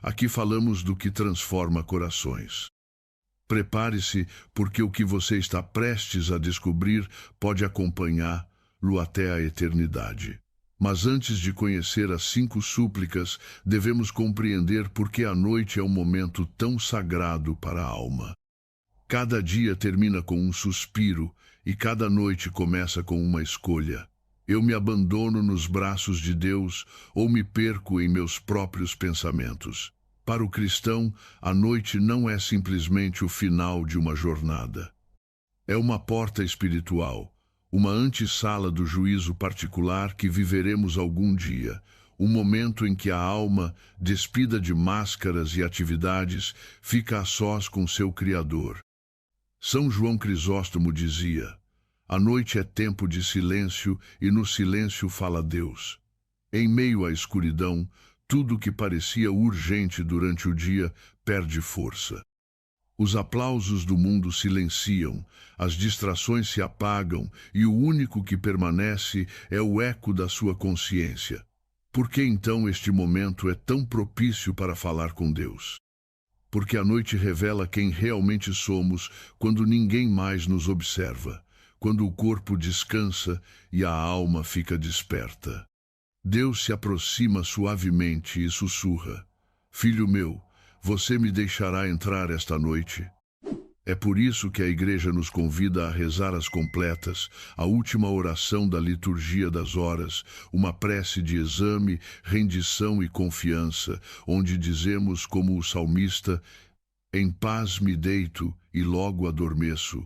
Aqui falamos do que transforma corações. Prepare-se, porque o que você está prestes a descobrir pode acompanhá-lo até a eternidade. Mas antes de conhecer as 5 súplicas, devemos compreender por que a noite é um momento tão sagrado para a alma. Cada dia termina com um suspiro e cada noite começa com uma escolha. Eu me abandono nos braços de Deus ou me perco em meus próprios pensamentos. Para o cristão, a noite não é simplesmente o final de uma jornada. É uma porta espiritual, uma antessala do juízo particular que viveremos algum dia, um momento em que a alma, despida de máscaras e atividades, fica a sós com seu Criador. São João Crisóstomo dizia: a noite é tempo de silêncio e no silêncio fala Deus. Em meio à escuridão, tudo que parecia urgente durante o dia perde força. Os aplausos do mundo silenciam, as distrações se apagam e o único que permanece é o eco da sua consciência. Por que então este momento é tão propício para falar com Deus? Porque a noite revela quem realmente somos quando ninguém mais nos observa, quando o corpo descansa e a alma fica desperta. Deus se aproxima suavemente e sussurra: Filho meu, você me deixará entrar esta noite? É por isso que a Igreja nos convida a rezar as completas, a última oração da liturgia das horas, uma prece de exame, rendição e confiança, onde dizemos como o salmista: em paz me deito e logo adormeço,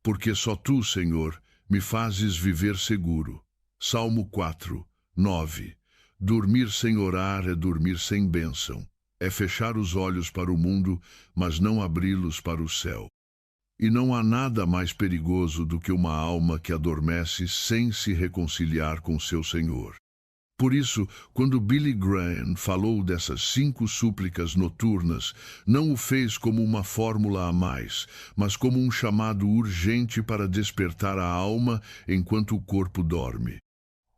porque só tu, Senhor, me fazes viver seguro. Salmo 4, 9. Dormir sem orar é dormir sem bênção. É fechar os olhos para o mundo, mas não abri-los para o céu. E não há nada mais perigoso do que uma alma que adormece sem se reconciliar com seu Senhor. Por isso, quando Billy Graham falou dessas 5 súplicas noturnas, não o fez como uma fórmula a mais, mas como um chamado urgente para despertar a alma enquanto o corpo dorme.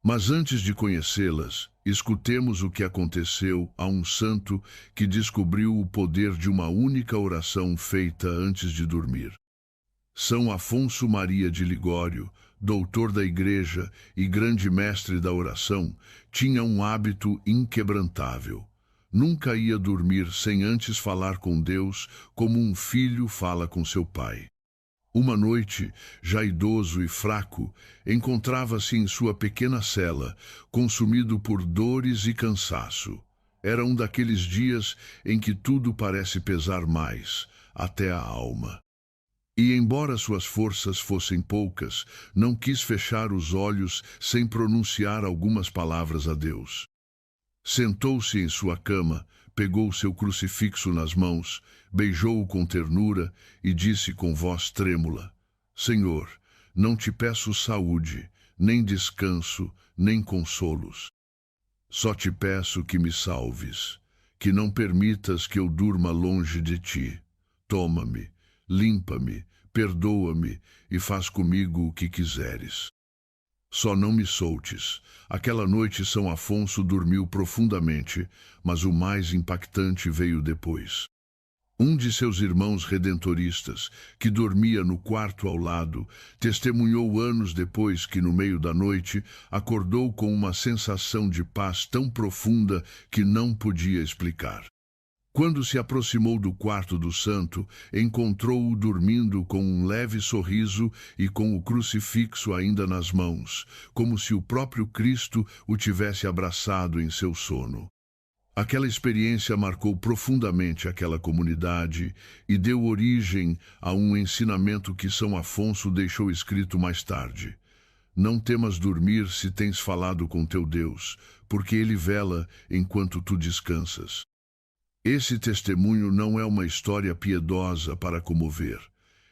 Mas antes de conhecê-las, escutemos o que aconteceu a um santo que descobriu o poder de uma única oração feita antes de dormir. São Afonso Maria de Ligório, doutor da Igreja e grande mestre da oração, tinha um hábito inquebrantável. Nunca ia dormir sem antes falar com Deus como um filho fala com seu pai. Uma noite, já idoso e fraco, encontrava-se em sua pequena cela, consumido por dores e cansaço. Era um daqueles dias em que tudo parece pesar mais, até a alma. E embora suas forças fossem poucas, não quis fechar os olhos sem pronunciar algumas palavras a Deus. Sentou-se em sua cama, pegou seu crucifixo nas mãos, beijou-o com ternura e disse com voz trêmula: Senhor, não te peço saúde, nem descanso, nem consolos. Só te peço que me salves, que não permitas que eu durma longe de ti. Toma-me, limpa-me, perdoa-me e faz comigo o que quiseres. Só não me soltes. Aquela noite São Afonso dormiu profundamente, mas o mais impactante veio depois. Um de seus irmãos redentoristas, que dormia no quarto ao lado, testemunhou anos depois que, no meio da noite, acordou com uma sensação de paz tão profunda que não podia explicar. Quando se aproximou do quarto do santo, encontrou-o dormindo com um leve sorriso e com o crucifixo ainda nas mãos, como se o próprio Cristo o tivesse abraçado em seu sono. Aquela experiência marcou profundamente aquela comunidade e deu origem a um ensinamento que São Afonso deixou escrito mais tarde. Não temas dormir se tens falado com teu Deus, porque ele vela enquanto tu descansas. Esse testemunho não é uma história piedosa para comover.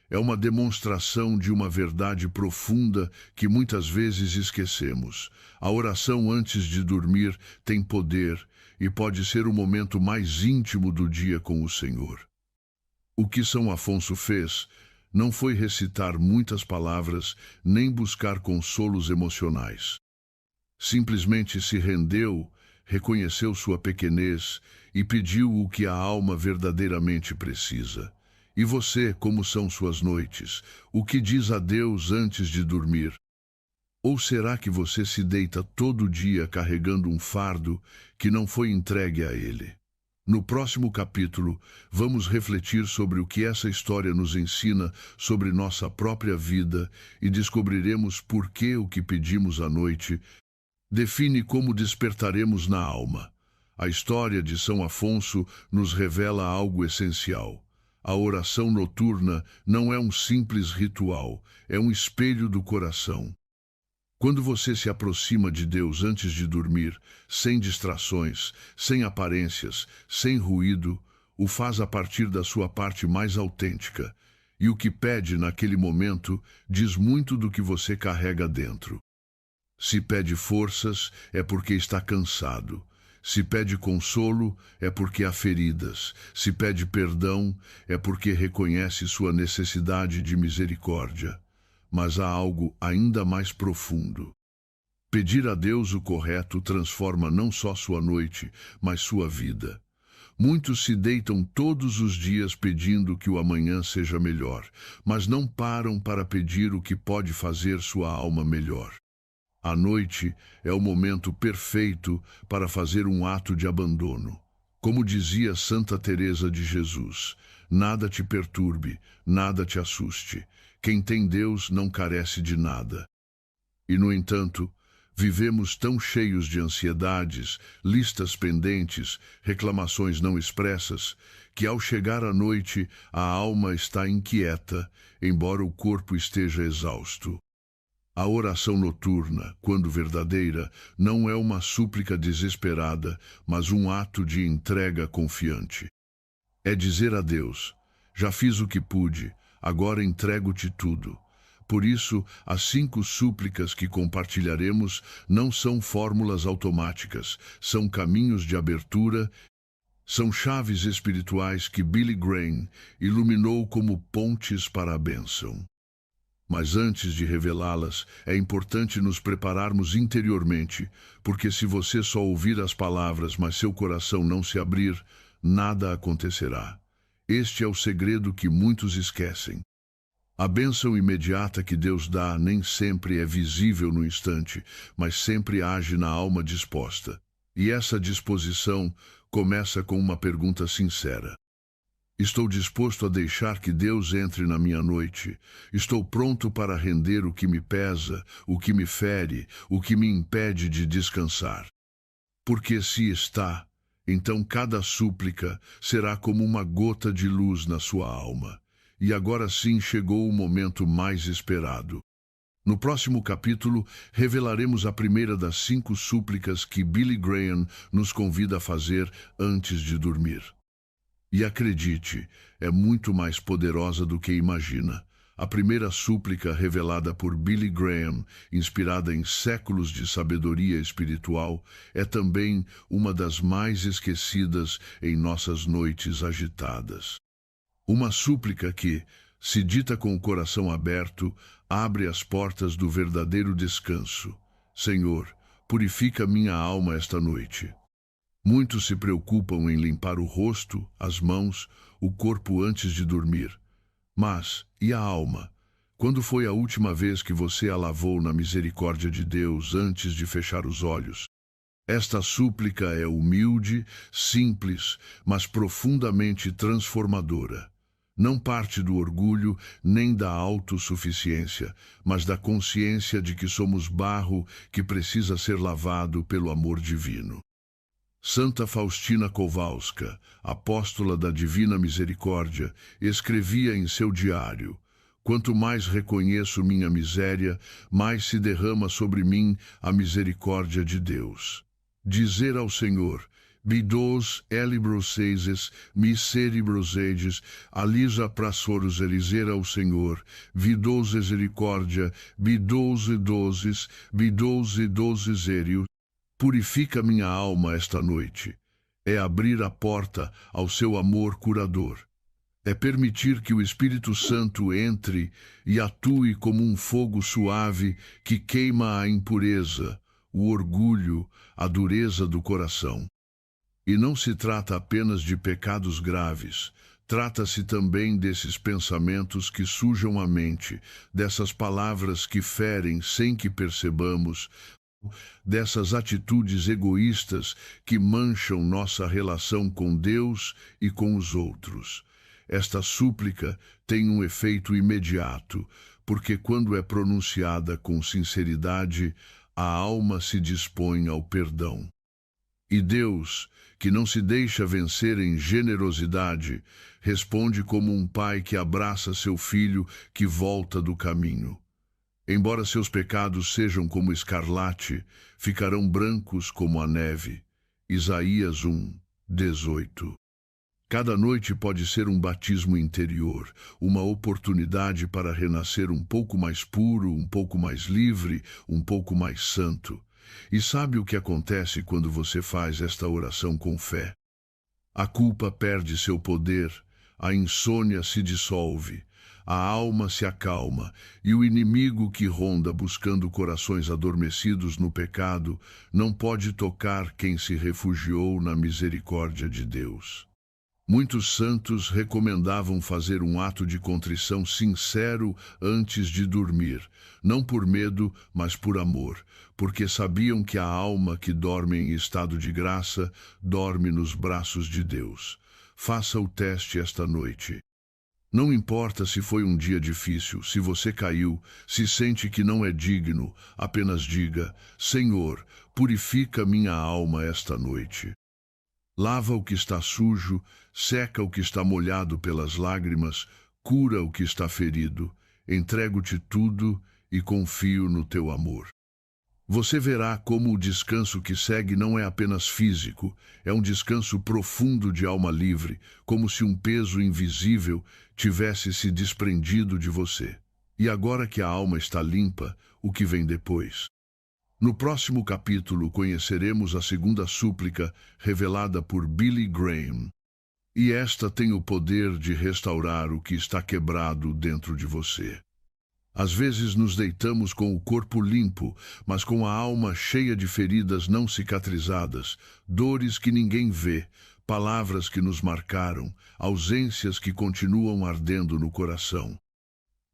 É uma demonstração de uma verdade profunda que muitas vezes esquecemos. A oração antes de dormir tem poder e pode ser o momento mais íntimo do dia com o Senhor. O que São Afonso fez não foi recitar muitas palavras nem buscar consolos emocionais. Simplesmente se rendeu, reconheceu sua pequenez e pediu o que a alma verdadeiramente precisa. E você, como são suas noites? O que diz a Deus antes de dormir? Ou será que você se deita todo dia carregando um fardo que não foi entregue a Ele? No próximo capítulo, vamos refletir sobre o que essa história nos ensina sobre nossa própria vida e descobriremos por que o que pedimos à noite define como despertaremos na alma. A história de São Afonso nos revela algo essencial. A oração noturna não é um simples ritual, é um espelho do coração. Quando você se aproxima de Deus antes de dormir, sem distrações, sem aparências, sem ruído, o faz a partir da sua parte mais autêntica, e o que pede naquele momento diz muito do que você carrega dentro. Se pede forças, é porque está cansado. Se pede consolo, é porque há feridas. Se pede perdão, é porque reconhece sua necessidade de misericórdia. Mas há algo ainda mais profundo. Pedir a Deus o correto transforma não só sua noite, mas sua vida. Muitos se deitam todos os dias pedindo que o amanhã seja melhor, mas não param para pedir o que pode fazer sua alma melhor. A noite é o momento perfeito para fazer um ato de abandono. Como dizia Santa Teresa de Jesus, nada te perturbe, nada te assuste. Quem tem Deus não carece de nada. E, no entanto, vivemos tão cheios de ansiedades, listas pendentes, reclamações não expressas, que ao chegar à noite a alma está inquieta, embora o corpo esteja exausto. A oração noturna, quando verdadeira, não é uma súplica desesperada, mas um ato de entrega confiante. É dizer a Deus, já fiz o que pude, agora entrego-te tudo. Por isso, as 5 súplicas que compartilharemos não são fórmulas automáticas, são caminhos de abertura, são chaves espirituais que Billy Graham iluminou como pontes para a bênção. Mas antes de revelá-las, é importante nos prepararmos interiormente, porque se você só ouvir as palavras, mas seu coração não se abrir, nada acontecerá. Este é o segredo que muitos esquecem. A bênção imediata que Deus dá nem sempre é visível no instante, mas sempre age na alma disposta. E essa disposição começa com uma pergunta sincera. Estou disposto a deixar que Deus entre na minha noite. Estou pronto para render o que me pesa, o que me fere, o que me impede de descansar. Porque se está, então cada súplica será como uma gota de luz na sua alma. E agora sim chegou o momento mais esperado. No próximo capítulo, revelaremos a primeira das 5 súplicas que Billy Graham nos convida a fazer antes de dormir. E acredite, é muito mais poderosa do que imagina. A primeira súplica revelada por Billy Graham, inspirada em séculos de sabedoria espiritual, é também uma das mais esquecidas em nossas noites agitadas. Uma súplica que, se dita com o coração aberto, abre as portas do verdadeiro descanso. Senhor, purifica minha alma esta noite. Muitos se preocupam em limpar o rosto, as mãos, o corpo antes de dormir. Mas, e a alma? Quando foi a última vez que você a lavou na misericórdia de Deus antes de fechar os olhos? Esta súplica é humilde, simples, mas profundamente transformadora. Não parte do orgulho nem da autossuficiência, mas da consciência de que somos barro que precisa ser lavado pelo amor divino. Santa Faustina Kowalska, apóstola da Divina Misericórdia, escrevia em seu diário: quanto mais reconheço minha miséria, mais se derrama sobre mim a misericórdia de Deus. Dizer ao Senhor: Bidos elibroseis, miseribrosedes, alisa prasoros elizer ao Senhor, vidos misericórdia, bidos e dozes erios. Purifica minha alma esta noite. É abrir a porta ao seu amor curador. É permitir que o Espírito Santo entre e atue como um fogo suave que queima a impureza, o orgulho, a dureza do coração. E não se trata apenas de pecados graves. Trata-se também desses pensamentos que sujam a mente, dessas palavras que ferem sem que percebamos, dessas atitudes egoístas que mancham nossa relação com Deus e com os outros. Esta súplica tem um efeito imediato, porque quando é pronunciada com sinceridade, a alma se dispõe ao perdão. E Deus, que não se deixa vencer em generosidade, responde como um pai que abraça seu filho que volta do caminho. Embora seus pecados sejam como escarlate, ficarão brancos como a neve. Isaías 1:18. Cada noite pode ser um batismo interior, uma oportunidade para renascer um pouco mais puro, um pouco mais livre, um pouco mais santo. E sabe o que acontece quando você faz esta oração com fé? A culpa perde seu poder, a insônia se dissolve, a alma se acalma e o inimigo que ronda buscando corações adormecidos no pecado não pode tocar quem se refugiou na misericórdia de Deus. Muitos santos recomendavam fazer um ato de contrição sincero antes de dormir, não por medo, mas por amor, porque sabiam que a alma que dorme em estado de graça dorme nos braços de Deus. Faça o teste esta noite. Não importa se foi um dia difícil, se você caiu, se sente que não é digno, apenas diga: Senhor, purifica minha alma esta noite. Lava o que está sujo, seca o que está molhado pelas lágrimas, cura o que está ferido, entrego-te tudo e confio no teu amor. Você verá como o descanso que segue não é apenas físico, é um descanso profundo de alma livre, como se um peso invisível tivesse se desprendido de você. E agora que a alma está limpa, o que vem depois? No próximo capítulo conheceremos a segunda súplica revelada por Billy Graham. E esta tem o poder de restaurar o que está quebrado dentro de você. Às vezes nos deitamos com o corpo limpo, mas com a alma cheia de feridas não cicatrizadas, dores que ninguém vê, palavras que nos marcaram, ausências que continuam ardendo no coração.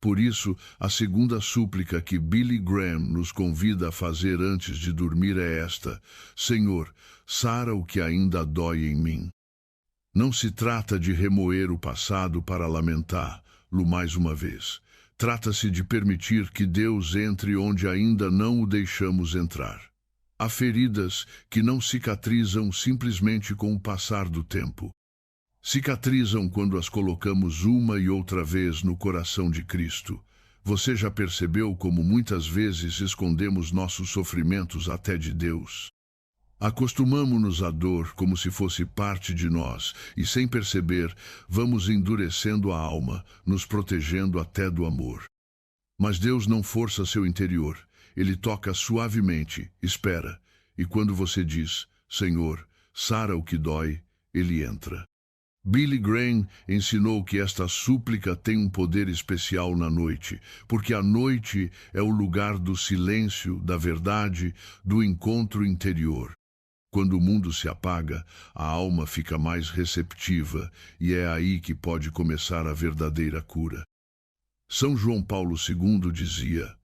Por isso, a segunda súplica que Billy Graham nos convida a fazer antes de dormir é esta: Senhor, sara o que ainda dói em mim. Não se trata de remoer o passado para lamentá-lo mais uma vez. Trata-se de permitir que Deus entre onde ainda não o deixamos entrar. Há feridas que não cicatrizam simplesmente com o passar do tempo. Cicatrizam quando as colocamos uma e outra vez no coração de Cristo. Você já percebeu como muitas vezes escondemos nossos sofrimentos até de Deus? Acostumamo-nos à dor como se fosse parte de nós e, sem perceber, vamos endurecendo a alma, nos protegendo até do amor. Mas Deus não força seu interior. Ele toca suavemente, espera, e quando você diz, Senhor, sara o que dói, Ele entra. Billy Graham ensinou que esta súplica tem um poder especial na noite, porque a noite é o lugar do silêncio, da verdade, do encontro interior. Quando o mundo se apaga, a alma fica mais receptiva e é aí que pode começar a verdadeira cura. São João Paulo II dizia: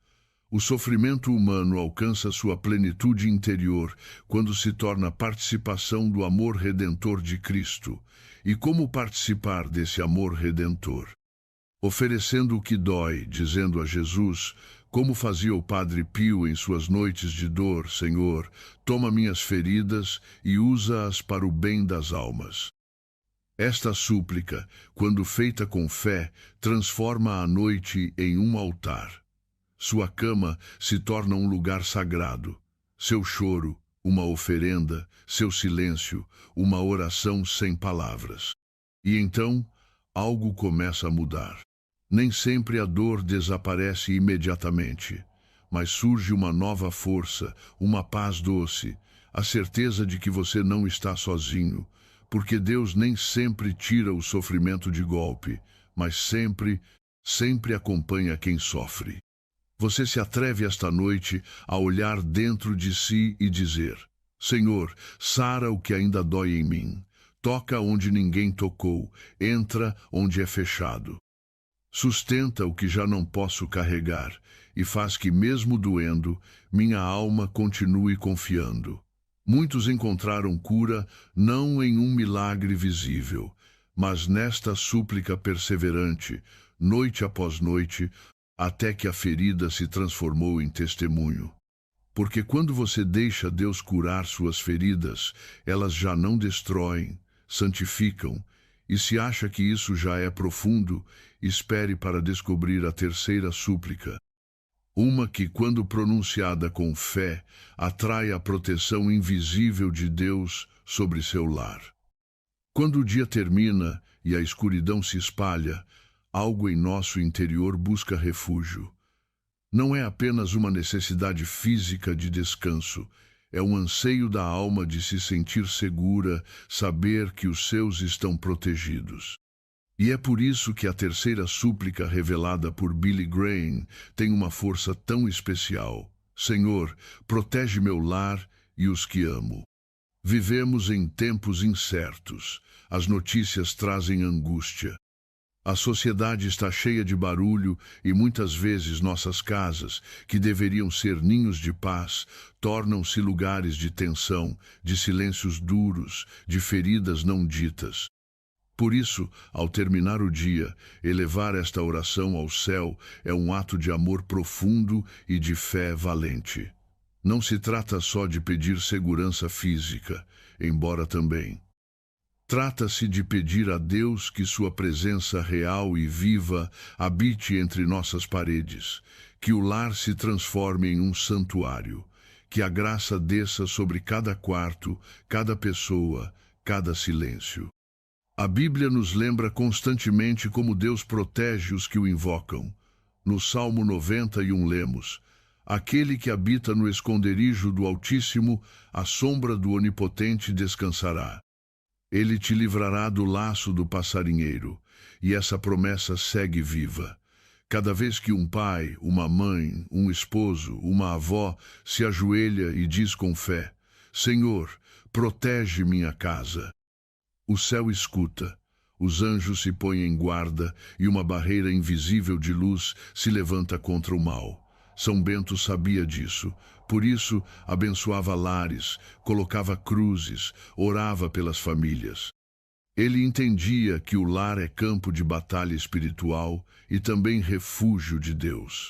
o sofrimento humano alcança sua plenitude interior quando se torna participação do amor redentor de Cristo. E como participar desse amor redentor? Oferecendo o que dói, dizendo a Jesus, como fazia o Padre Pio em suas noites de dor: Senhor, toma minhas feridas e usa-as para o bem das almas. Esta súplica, quando feita com fé, transforma a noite em um altar. Sua cama se torna um lugar sagrado. Seu choro, uma oferenda, seu silêncio, uma oração sem palavras. E então, algo começa a mudar. Nem sempre a dor desaparece imediatamente, mas surge uma nova força, uma paz doce, a certeza de que você não está sozinho, porque Deus nem sempre tira o sofrimento de golpe, mas sempre acompanha quem sofre. Você se atreve esta noite a olhar dentro de si e dizer: Senhor, sara o que ainda dói em mim. Toca onde ninguém tocou, entra onde é fechado. Sustenta o que já não posso carregar e faz que, mesmo doendo, minha alma continue confiando. Muitos encontraram cura não em um milagre visível, mas nesta súplica perseverante, noite após noite, até que a ferida se transformou em testemunho. Porque quando você deixa Deus curar suas feridas, elas já não destroem, santificam, e se acha que isso já é profundo, espere para descobrir a terceira súplica. Uma que, quando pronunciada com fé, atrai a proteção invisível de Deus sobre seu lar. Quando o dia termina e a escuridão se espalha, algo em nosso interior busca refúgio. Não é apenas uma necessidade física de descanso, é um anseio da alma de se sentir segura, saber que os seus estão protegidos. E é por isso que a terceira súplica revelada por Billy Graham tem uma força tão especial. Senhor, protege meu lar e os que amo. Vivemos em tempos incertos. As notícias trazem angústia. A sociedade está cheia de barulho e muitas vezes nossas casas, que deveriam ser ninhos de paz, tornam-se lugares de tensão, de silêncios duros, de feridas não ditas. Por isso, ao terminar o dia, elevar esta oração ao céu é um ato de amor profundo e de fé valente. Não se trata só de pedir segurança física, embora também. Trata-se de pedir a Deus que sua presença real e viva habite entre nossas paredes, que o lar se transforme em um santuário, que a graça desça sobre cada quarto, cada pessoa, cada silêncio. A Bíblia nos lembra constantemente como Deus protege os que o invocam. No Salmo 91 lemos: Aquele que habita no esconderijo do Altíssimo, à sombra do Onipotente descansará. Ele te livrará do laço do passarinheiro, e essa promessa segue viva. Cada vez que um pai, uma mãe, um esposo, uma avó se ajoelha e diz com fé: Senhor, protege minha casa. O céu escuta, os anjos se põem em guarda e uma barreira invisível de luz se levanta contra o mal. São Bento sabia disso, por isso abençoava lares, colocava cruzes, orava pelas famílias. Ele entendia que o lar é campo de batalha espiritual e também refúgio de Deus.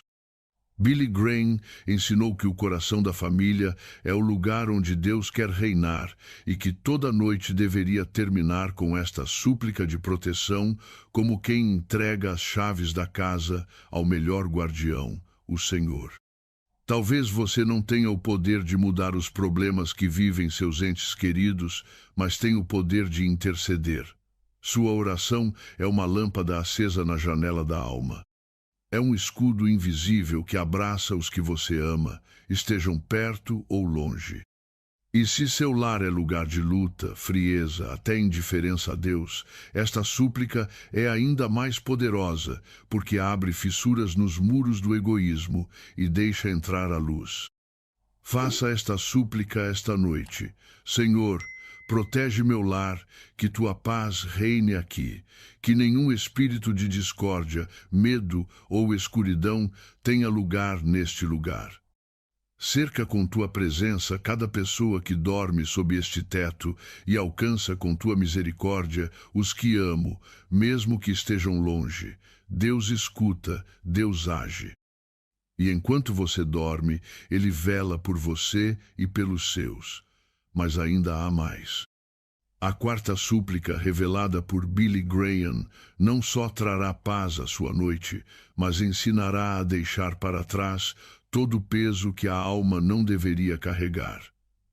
Billy Graham ensinou que o coração da família é o lugar onde Deus quer reinar e que toda noite deveria terminar com esta súplica de proteção, como quem entrega as chaves da casa ao melhor guardião, o Senhor. Talvez você não tenha o poder de mudar os problemas que vivem seus entes queridos, mas tem o poder de interceder. Sua oração é uma lâmpada acesa na janela da alma. É um escudo invisível que abraça os que você ama, estejam perto ou longe. E se seu lar é lugar de luta, frieza, até indiferença a Deus, esta súplica é ainda mais poderosa, porque abre fissuras nos muros do egoísmo e deixa entrar a luz. Faça esta súplica esta noite. Senhor, protege meu lar, que tua paz reine aqui, que nenhum espírito de discórdia, medo ou escuridão tenha lugar neste lugar. Cerca com tua presença cada pessoa que dorme sob este teto e alcança com tua misericórdia os que amo, mesmo que estejam longe. Deus escuta, Deus age. E enquanto você dorme, Ele vela por você e pelos seus. Mas ainda há mais. A quarta súplica, revelada por Billy Graham, não só trará paz à sua noite, mas ensinará a deixar para trás todo o peso que a alma não deveria carregar.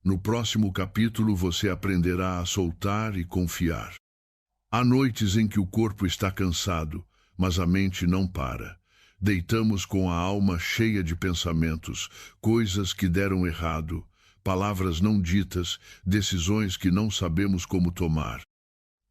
No próximo capítulo você aprenderá a soltar e confiar. Há noites em que o corpo está cansado, mas a mente não para. Deitamos com a alma cheia de pensamentos, coisas que deram errado, palavras não ditas, decisões que não sabemos como tomar.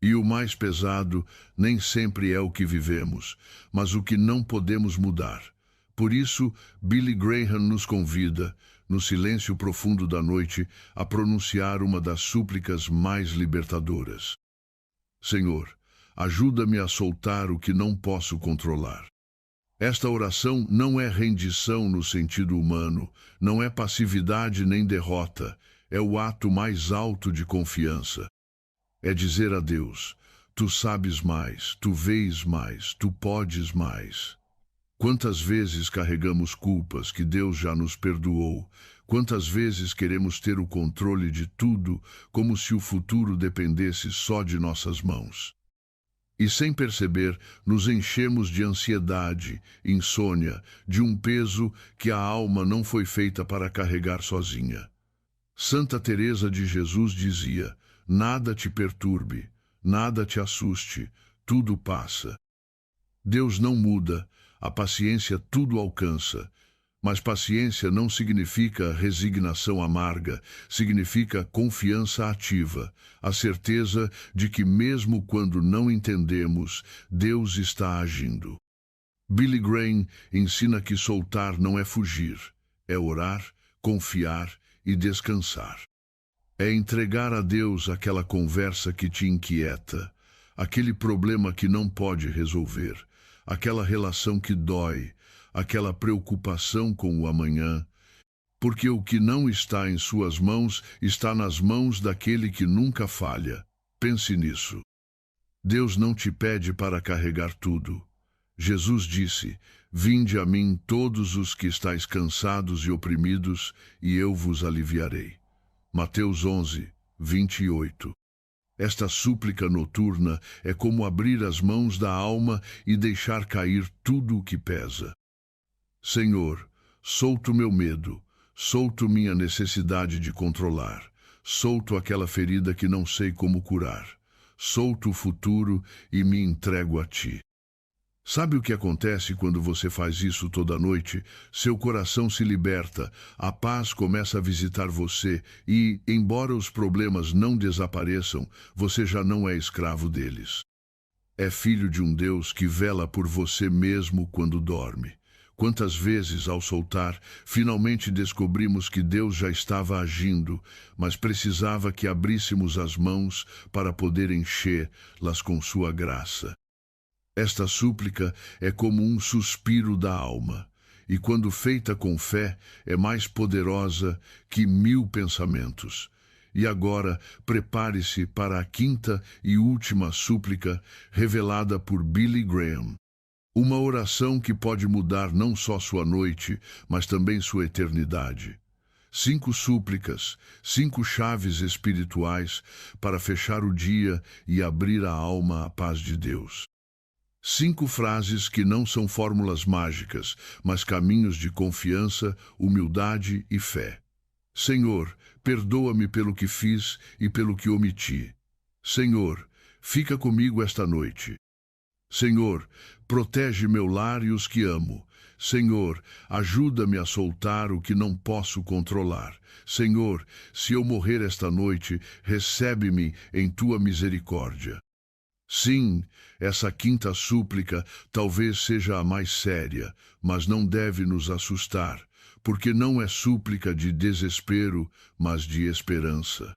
E o mais pesado nem sempre é o que vivemos, mas o que não podemos mudar. Por isso, Billy Graham nos convida: no silêncio profundo da noite, a pronunciar uma das súplicas mais libertadoras. Senhor, ajuda-me a soltar o que não posso controlar. Esta oração não é rendição no sentido humano, não é passividade nem derrota, é o ato mais alto de confiança. É dizer a Deus: Tu sabes mais, Tu vês mais, Tu podes mais. Quantas vezes carregamos culpas que Deus já nos perdoou? Quantas vezes queremos ter o controle de tudo, como se o futuro dependesse só de nossas mãos? E sem perceber, nos enchemos de ansiedade, insônia, de um peso que a alma não foi feita para carregar sozinha. Santa Teresa de Jesus dizia: nada te perturbe, nada te assuste, tudo passa. Deus não muda, a paciência tudo alcança. Mas paciência não significa resignação amarga, significa confiança ativa, a certeza de que mesmo quando não entendemos, Deus está agindo. Billy Graham ensina que soltar não é fugir, é orar, confiar e descansar. É entregar a Deus aquela conversa que te inquieta, aquele problema que não pode resolver, aquela relação que dói, aquela preocupação com o amanhã, porque o que não está em suas mãos está nas mãos daquele que nunca falha. Pense nisso. Deus não te pede para carregar tudo. Jesus disse: Vinde a mim todos os que estáis cansados e oprimidos, e eu vos aliviarei. Mateus 11, 28. Esta súplica noturna é como abrir as mãos da alma e deixar cair tudo o que pesa. Senhor, solto meu medo, solto minha necessidade de controlar, solto aquela ferida que não sei como curar, solto o futuro e me entrego a Ti. Sabe o que acontece quando você faz isso toda noite? Seu coração se liberta, a paz começa a visitar você e, embora os problemas não desapareçam, você já não é escravo deles. É filho de um Deus que vela por você mesmo quando dorme. Quantas vezes, ao soltar, finalmente descobrimos que Deus já estava agindo, mas precisava que abríssemos as mãos para poder enchê-las com sua graça. Esta súplica é como um suspiro da alma, e quando feita com fé, é mais poderosa que 1000 pensamentos. E agora, prepare-se para a quinta e última súplica revelada por Billy Graham. Uma oração que pode mudar não só sua noite, mas também sua eternidade. 5 súplicas, 5 chaves espirituais para fechar o dia e abrir a alma à paz de Deus. 5 frases que não são fórmulas mágicas, mas caminhos de confiança, humildade e fé. Senhor, perdoa-me pelo que fiz e pelo que omiti. Senhor, fica comigo esta noite. Senhor, protege meu lar e os que amo. Senhor, ajuda-me a soltar o que não posso controlar. Senhor, se eu morrer esta noite, recebe-me em tua misericórdia. Sim, essa quinta súplica talvez seja a mais séria, mas não deve nos assustar, porque não é súplica de desespero, mas de esperança.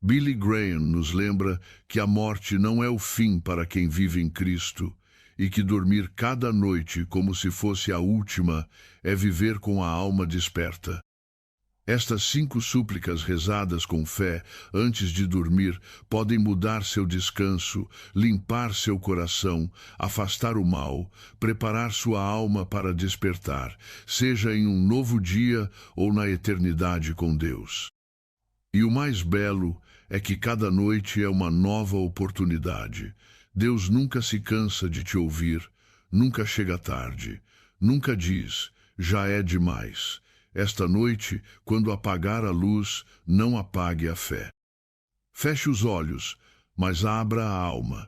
Billy Graham nos lembra que a morte não é o fim para quem vive em Cristo e que dormir cada noite como se fosse a última é viver com a alma desperta. Estas 5 súplicas rezadas com fé antes de dormir podem mudar seu descanso, limpar seu coração, afastar o mal, preparar sua alma para despertar, seja em um novo dia ou na eternidade com Deus. E o mais belo é que cada noite é uma nova oportunidade. Deus nunca se cansa de te ouvir, nunca chega tarde, nunca diz: já é demais. Esta noite, quando apagar a luz, não apague a fé. Feche os olhos, mas abra a alma.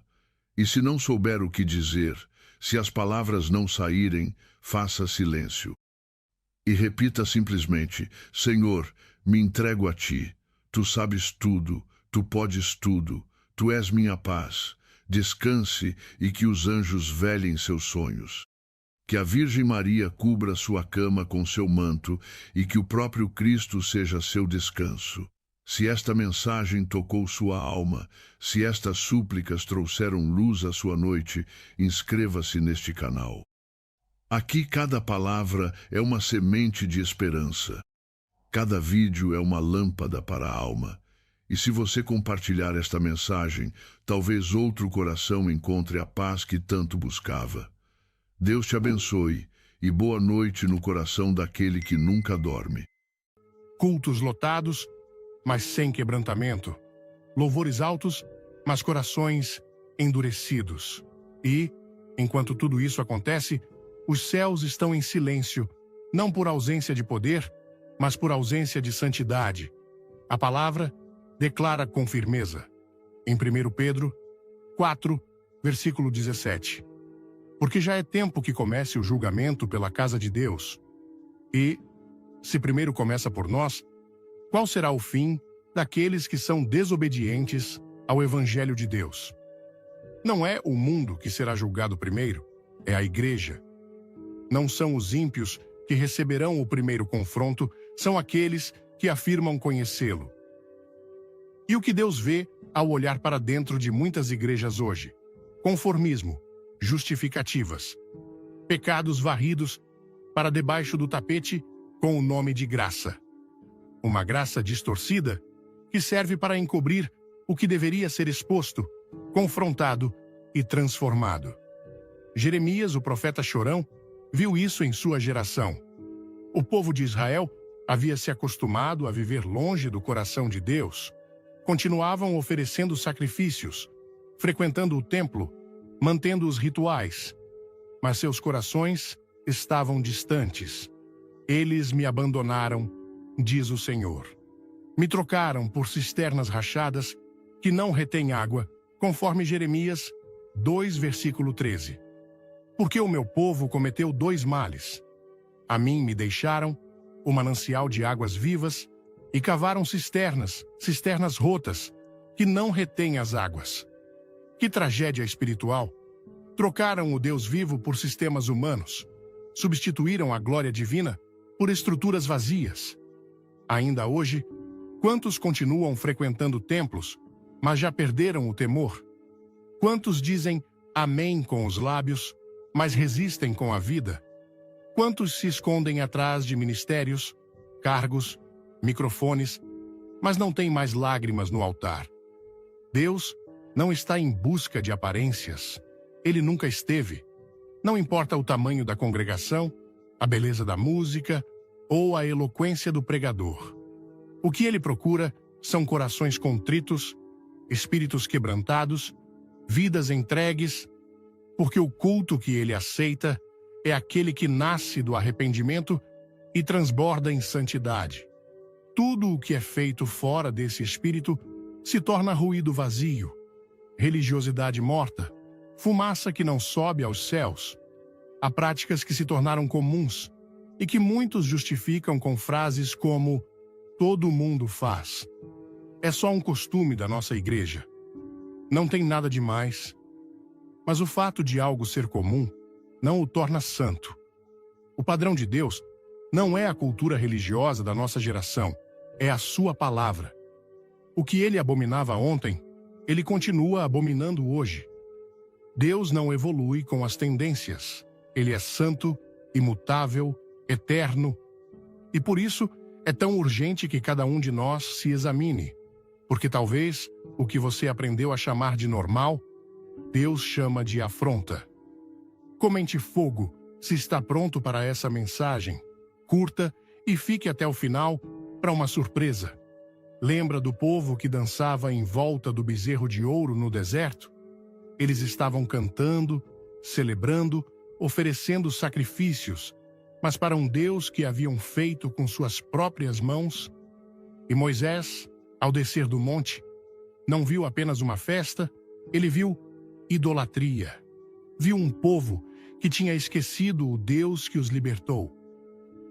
E se não souber o que dizer, se as palavras não saírem, faça silêncio. E repita simplesmente: Senhor, me entrego a Ti. Tu sabes tudo, Tu podes tudo, Tu és minha paz. Descanse e que os anjos velem seus sonhos. Que a Virgem Maria cubra sua cama com seu manto e que o próprio Cristo seja seu descanso. Se esta mensagem tocou sua alma, se estas súplicas trouxeram luz à sua noite, inscreva-se neste canal. Aqui cada palavra é uma semente de esperança. Cada vídeo é uma lâmpada para a alma. E se você compartilhar esta mensagem, talvez outro coração encontre a paz que tanto buscava. Deus te abençoe e boa noite no coração daquele que nunca dorme. Cultos lotados, mas sem quebrantamento. Louvores altos, mas corações endurecidos. E, enquanto tudo isso acontece, os céus estão em silêncio, não por ausência de poder, mas por ausência de santidade. A palavra declara com firmeza, em 1 Pedro 4, versículo 17. Porque já é tempo que comece o julgamento pela casa de Deus. E, se primeiro começa por nós, qual será o fim daqueles que são desobedientes ao Evangelho de Deus? Não é o mundo que será julgado primeiro, é a igreja. Não são os ímpios que receberão o primeiro confronto, são aqueles que afirmam conhecê-lo. E o que Deus vê ao olhar para dentro de muitas igrejas hoje? Conformismo, justificativas, pecados varridos para debaixo do tapete com o nome de graça. Uma graça distorcida que serve para encobrir o que deveria ser exposto, confrontado e transformado. Jeremias, o profeta chorão, viu isso em sua geração. O povo de Israel havia se acostumado a viver longe do coração de Deus. Continuavam oferecendo sacrifícios, frequentando o templo, mantendo os rituais. Mas seus corações estavam distantes. Eles me abandonaram, diz o Senhor. Me trocaram por cisternas rachadas que não retêm água, conforme Jeremias 2, versículo 13. Porque o meu povo cometeu dois males. A mim me deixaram o manancial de águas vivas e cavaram cisternas rotas, que não retêm as águas. Que tragédia espiritual! Trocaram o Deus vivo por sistemas humanos. Substituíram a glória divina por estruturas vazias. Ainda hoje, quantos continuam frequentando templos, mas já perderam o temor? Quantos dizem amém com os lábios, mas resistem com a vida? Quantos se escondem atrás de ministérios, cargos, microfones, mas não têm mais lágrimas no altar? Deus não está em busca de aparências. Ele nunca esteve. Não importa o tamanho da congregação, a beleza da música ou a eloquência do pregador. O que ele procura são corações contritos, espíritos quebrantados, vidas entregues, porque o culto que ele aceita é aquele que nasce do arrependimento e transborda em santidade. Tudo o que é feito fora desse espírito se torna ruído vazio, religiosidade morta, fumaça que não sobe aos céus. Há práticas que se tornaram comuns e que muitos justificam com frases como "todo mundo faz". É só um costume da nossa igreja. Não tem nada de mais. Mas o fato de algo ser comum não o torna santo. O padrão de Deus não é a cultura religiosa da nossa geração, é a sua palavra. O que ele abominava ontem, ele continua abominando hoje. Deus não evolui com as tendências. Ele é santo, imutável, eterno. E por isso é tão urgente que cada um de nós se examine. Porque talvez o que você aprendeu a chamar de normal, Deus chama de afronta. Comente fogo se está pronto para essa mensagem. Curta e fique até o final para uma surpresa. Lembra do povo que dançava em volta do bezerro de ouro no deserto? Eles estavam cantando, celebrando, oferecendo sacrifícios, mas para um Deus que haviam feito com suas próprias mãos. E Moisés, ao descer do monte, não viu apenas uma festa, ele viu idolatria. Viu um povo que tinha esquecido o Deus que os libertou.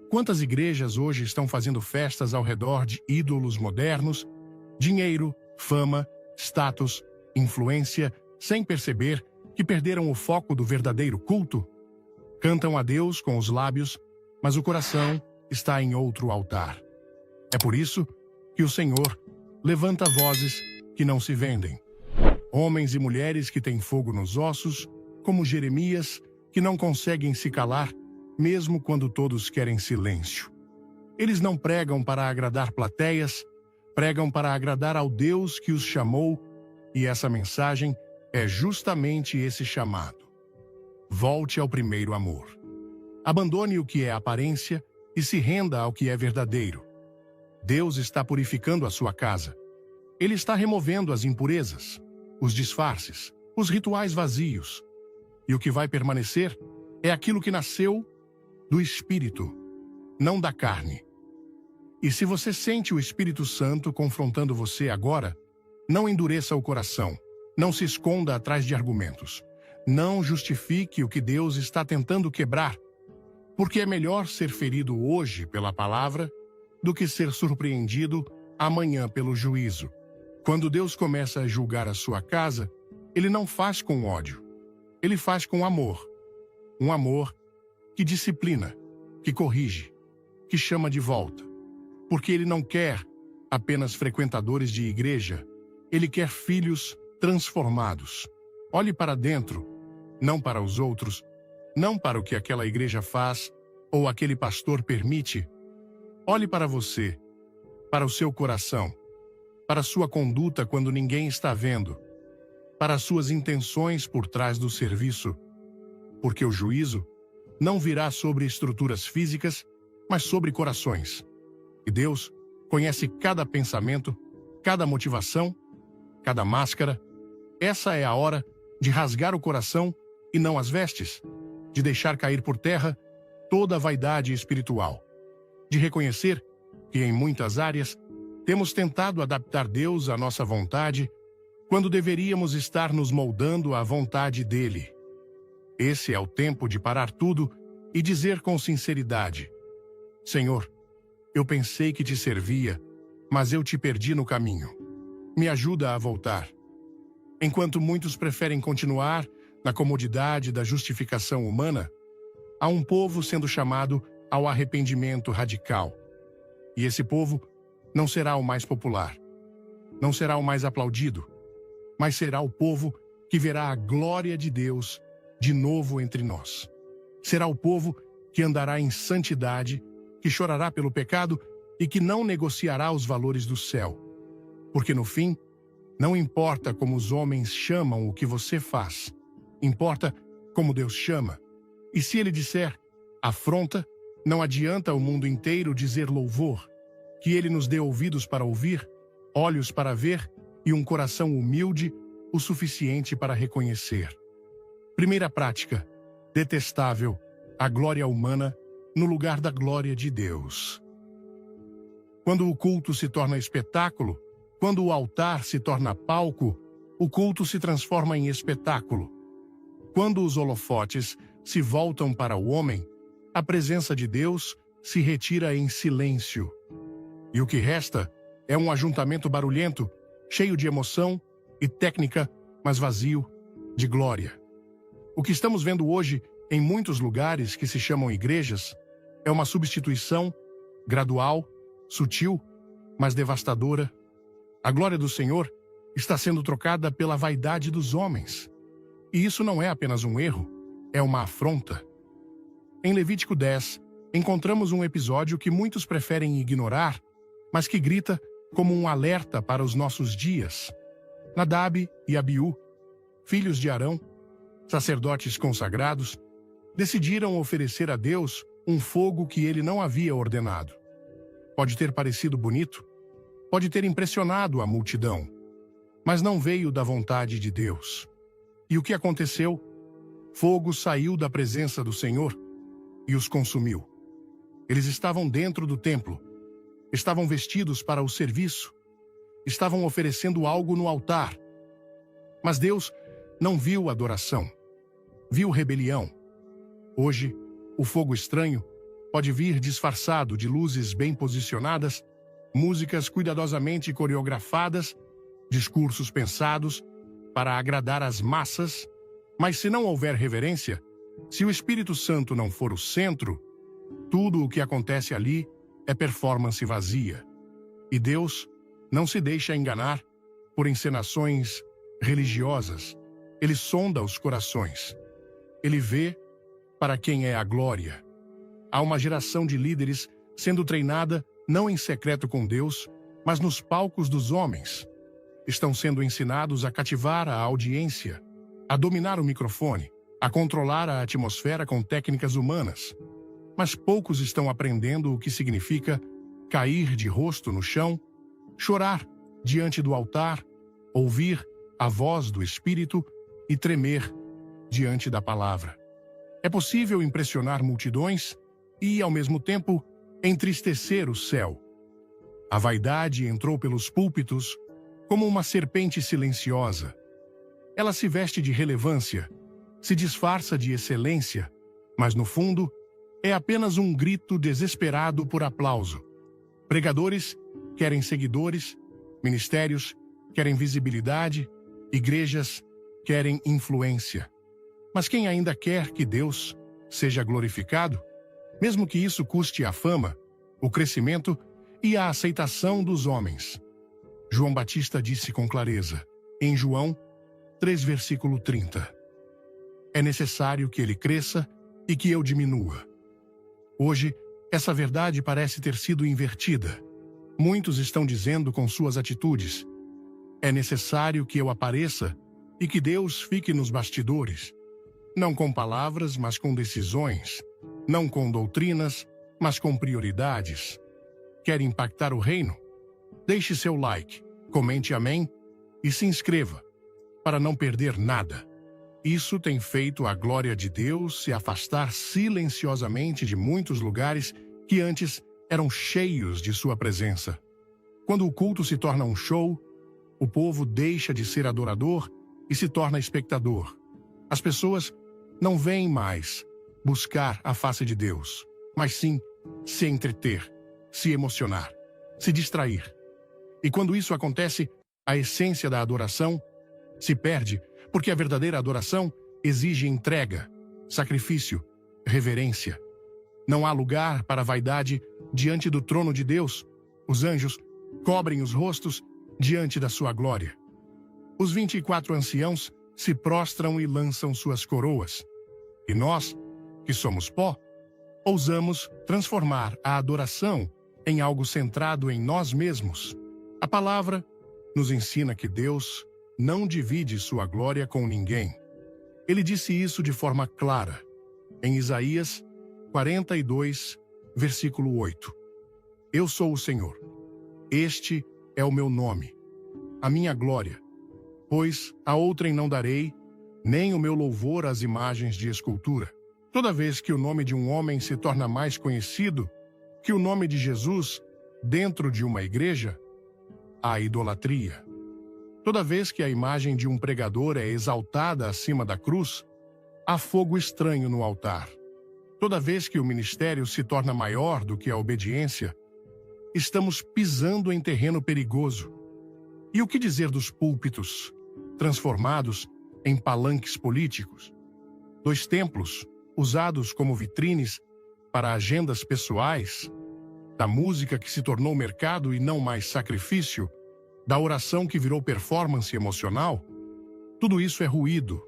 Quantas igrejas hoje estão fazendo festas ao redor de ídolos modernos, dinheiro, fama, status, influência, sem perceber que perderam o foco do verdadeiro culto? Cantam a Deus com os lábios, mas o coração está em outro altar. É por isso que o Senhor levanta vozes que não se vendem. Homens e mulheres que têm fogo nos ossos, como Jeremias, que não conseguem se calar, mesmo quando todos querem silêncio. Eles não pregam para agradar plateias, pregam para agradar ao Deus que os chamou, e essa mensagem é justamente esse chamado. Volte ao primeiro amor. Abandone o que é aparência e se renda ao que é verdadeiro. Deus está purificando a sua casa. Ele está removendo as impurezas, os disfarces, os rituais vazios. E o que vai permanecer é aquilo que nasceu do Espírito, não da carne. E se você sente o Espírito Santo confrontando você agora, não endureça o coração, não se esconda atrás de argumentos. Não justifique o que Deus está tentando quebrar, porque é melhor ser ferido hoje pela palavra do que ser surpreendido amanhã pelo juízo. Quando Deus começa a julgar a sua casa, Ele não faz com ódio, Ele faz com amor. Um amor que disciplina, que corrige, que chama de volta. Porque Ele não quer apenas frequentadores de igreja, Ele quer filhos transformados. Olhe para dentro, não para os outros, não para o que aquela igreja faz ou aquele pastor permite. Olhe para você, para o seu coração, para a sua conduta quando ninguém está vendo, para as suas intenções por trás do serviço, porque o juízo não virá sobre estruturas físicas, mas sobre corações. E Deus conhece cada pensamento, cada motivação, cada máscara. Essa é a hora de rasgar o coração e não as vestes, de deixar cair por terra toda a vaidade espiritual, de reconhecer que em muitas áreas temos tentado adaptar Deus à nossa vontade, quando deveríamos estar nos moldando à vontade dele. Esse é o tempo de parar tudo e dizer com sinceridade: Senhor, eu pensei que te servia, mas eu te perdi no caminho. Me ajuda a voltar. Enquanto muitos preferem continuar na comodidade da justificação humana, há um povo sendo chamado ao arrependimento radical. E esse povo não será o mais popular, não será o mais aplaudido, mas será o povo que verá a glória de Deus de novo entre nós. Será o povo que andará em santidade, que chorará pelo pecado e que não negociará os valores do céu. Porque no fim, não importa como os homens chamam o que você faz, importa como Deus chama. E se Ele disser afronta, não adianta o mundo inteiro dizer louvor. Que Ele nos dê ouvidos para ouvir, olhos para ver e um coração humilde o suficiente para reconhecer. Primeira prática, detestável, a glória humana no lugar da glória de Deus. Quando o culto se torna espetáculo, quando o altar se torna palco, o culto se transforma em espetáculo. Quando os holofotes se voltam para o homem, a presença de Deus se retira em silêncio. E o que resta é um ajuntamento barulhento, cheio de emoção e técnica, mas vazio de glória. O que estamos vendo hoje em muitos lugares que se chamam igrejas é uma substituição gradual, sutil, mas devastadora. A glória do Senhor está sendo trocada pela vaidade dos homens. E isso não é apenas um erro, é uma afronta. Em Levítico 10, encontramos um episódio que muitos preferem ignorar, mas que grita como um alerta para os nossos dias. Nadab e Abiú, filhos de Arão, sacerdotes consagrados, decidiram oferecer a Deus um fogo que ele não havia ordenado. Pode ter parecido bonito, pode ter impressionado a multidão, mas não veio da vontade de Deus. E o que aconteceu? Fogo saiu da presença do Senhor e os consumiu. Eles estavam dentro do templo, estavam vestidos para o serviço, estavam oferecendo algo no altar. Mas Deus não viu adoração, viu rebelião. Hoje, o fogo estranho pode vir disfarçado de luzes bem posicionadas, músicas cuidadosamente coreografadas, discursos pensados para agradar as massas, mas se não houver reverência, Se o Espírito Santo não for o centro, tudo o que acontece ali é performance vazia. E Deus não se deixa enganar por encenações religiosas. Ele sonda os corações. Ele vê para quem é a glória. Há uma geração de líderes sendo treinada não em secreto com Deus, mas nos palcos dos homens. Estão sendo ensinados a cativar a audiência, a dominar o microfone, a controlar a atmosfera com técnicas humanas. Mas poucos estão aprendendo o que significa cair de rosto no chão, chorar diante do altar, ouvir a voz do Espírito e tremer diante da palavra. É possível impressionar multidões e, ao mesmo tempo, entristecer o céu. A vaidade entrou pelos púlpitos como uma serpente silenciosa. Ela se veste de relevância, se disfarça de excelência, mas no fundo é apenas um grito desesperado por aplauso. Pregadores querem seguidores, ministérios querem visibilidade, igrejas querem influência. Mas quem ainda quer que Deus seja glorificado, mesmo que isso custe a fama, o crescimento e a aceitação dos homens? João Batista disse com clareza, em João 3, versículo 30. É necessário que ele cresça e que eu diminua. Hoje, essa verdade parece ter sido invertida. Muitos estão dizendo com suas atitudes: é necessário que eu apareça e que Deus fique nos bastidores. Não com palavras, mas com decisões. Não com doutrinas, mas com prioridades. Quer impactar o reino? Deixe seu like, comente amém e se inscreva, para não perder nada. Isso tem feito a glória de Deus se afastar silenciosamente de muitos lugares que antes eram cheios de sua presença. Quando o culto se torna um show, o povo deixa de ser adorador e se torna espectador. As pessoas não vêm mais buscar a face de Deus, mas sim se entreter, se emocionar, se distrair. E quando isso acontece, a essência da adoração se perde, porque a verdadeira adoração exige entrega, sacrifício, reverência. Não há lugar para vaidade diante do trono de Deus. Os anjos cobrem os rostos diante da sua glória. Os 24 anciãos se prostram e lançam suas coroas. E nós, que somos pó, ousamos transformar a adoração em algo centrado em nós mesmos. A palavra nos ensina que Deus não divide sua glória com ninguém. Ele disse isso de forma clara, em Isaías 42, versículo 8. Eu sou o Senhor. Este é o meu nome, a minha glória, pois a outrem não darei, nem o meu louvor às imagens de escultura. Toda vez que o nome de um homem se torna mais conhecido que o nome de Jesus dentro de uma igreja, há idolatria. Toda vez que a imagem de um pregador é exaltada acima da cruz, há fogo estranho no altar. Toda vez que o ministério se torna maior do que a obediência, estamos pisando em terreno perigoso. E o que dizer dos púlpitos, transformados em palanques políticos? 2 templos, usados como vitrines para agendas pessoais, da música que se tornou mercado e não mais sacrifício, da oração que virou performance emocional? Tudo isso é ruído,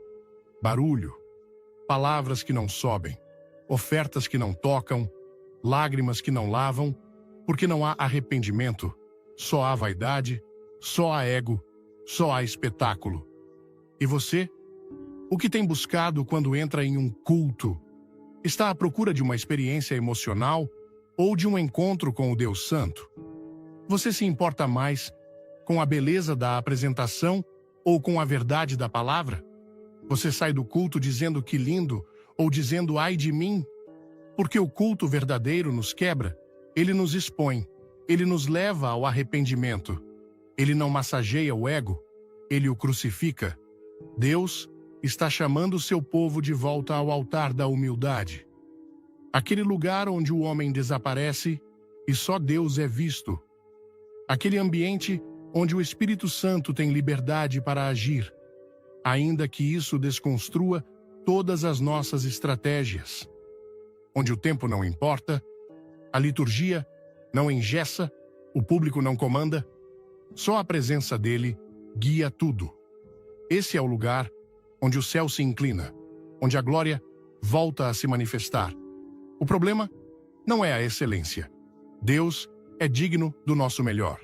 barulho, palavras que não sobem, ofertas que não tocam, lágrimas que não lavam, porque não há arrependimento, só há vaidade, só há ego, só há espetáculo. E você? O que tem buscado quando entra em um culto? Está à procura de uma experiência emocional ou de um encontro com o Deus Santo? Você se importa mais com a beleza da apresentação ou com a verdade da palavra? Você sai do culto dizendo que lindo ou dizendo ai de mim? Porque o culto verdadeiro nos quebra, ele nos expõe, ele nos leva ao arrependimento. Ele não massageia o ego, ele o crucifica. Deus está chamando seu povo de volta ao altar da humildade. Aquele lugar onde o homem desaparece e só Deus é visto. Aquele ambiente onde o Espírito Santo tem liberdade para agir, ainda que isso desconstrua todas as nossas estratégias. Onde o tempo não importa, a liturgia não engessa, o público não comanda, só a presença dele guia tudo. Esse é o lugar onde o céu se inclina, onde a glória volta a se manifestar. O problema não é a excelência. Deus é digno do nosso melhor.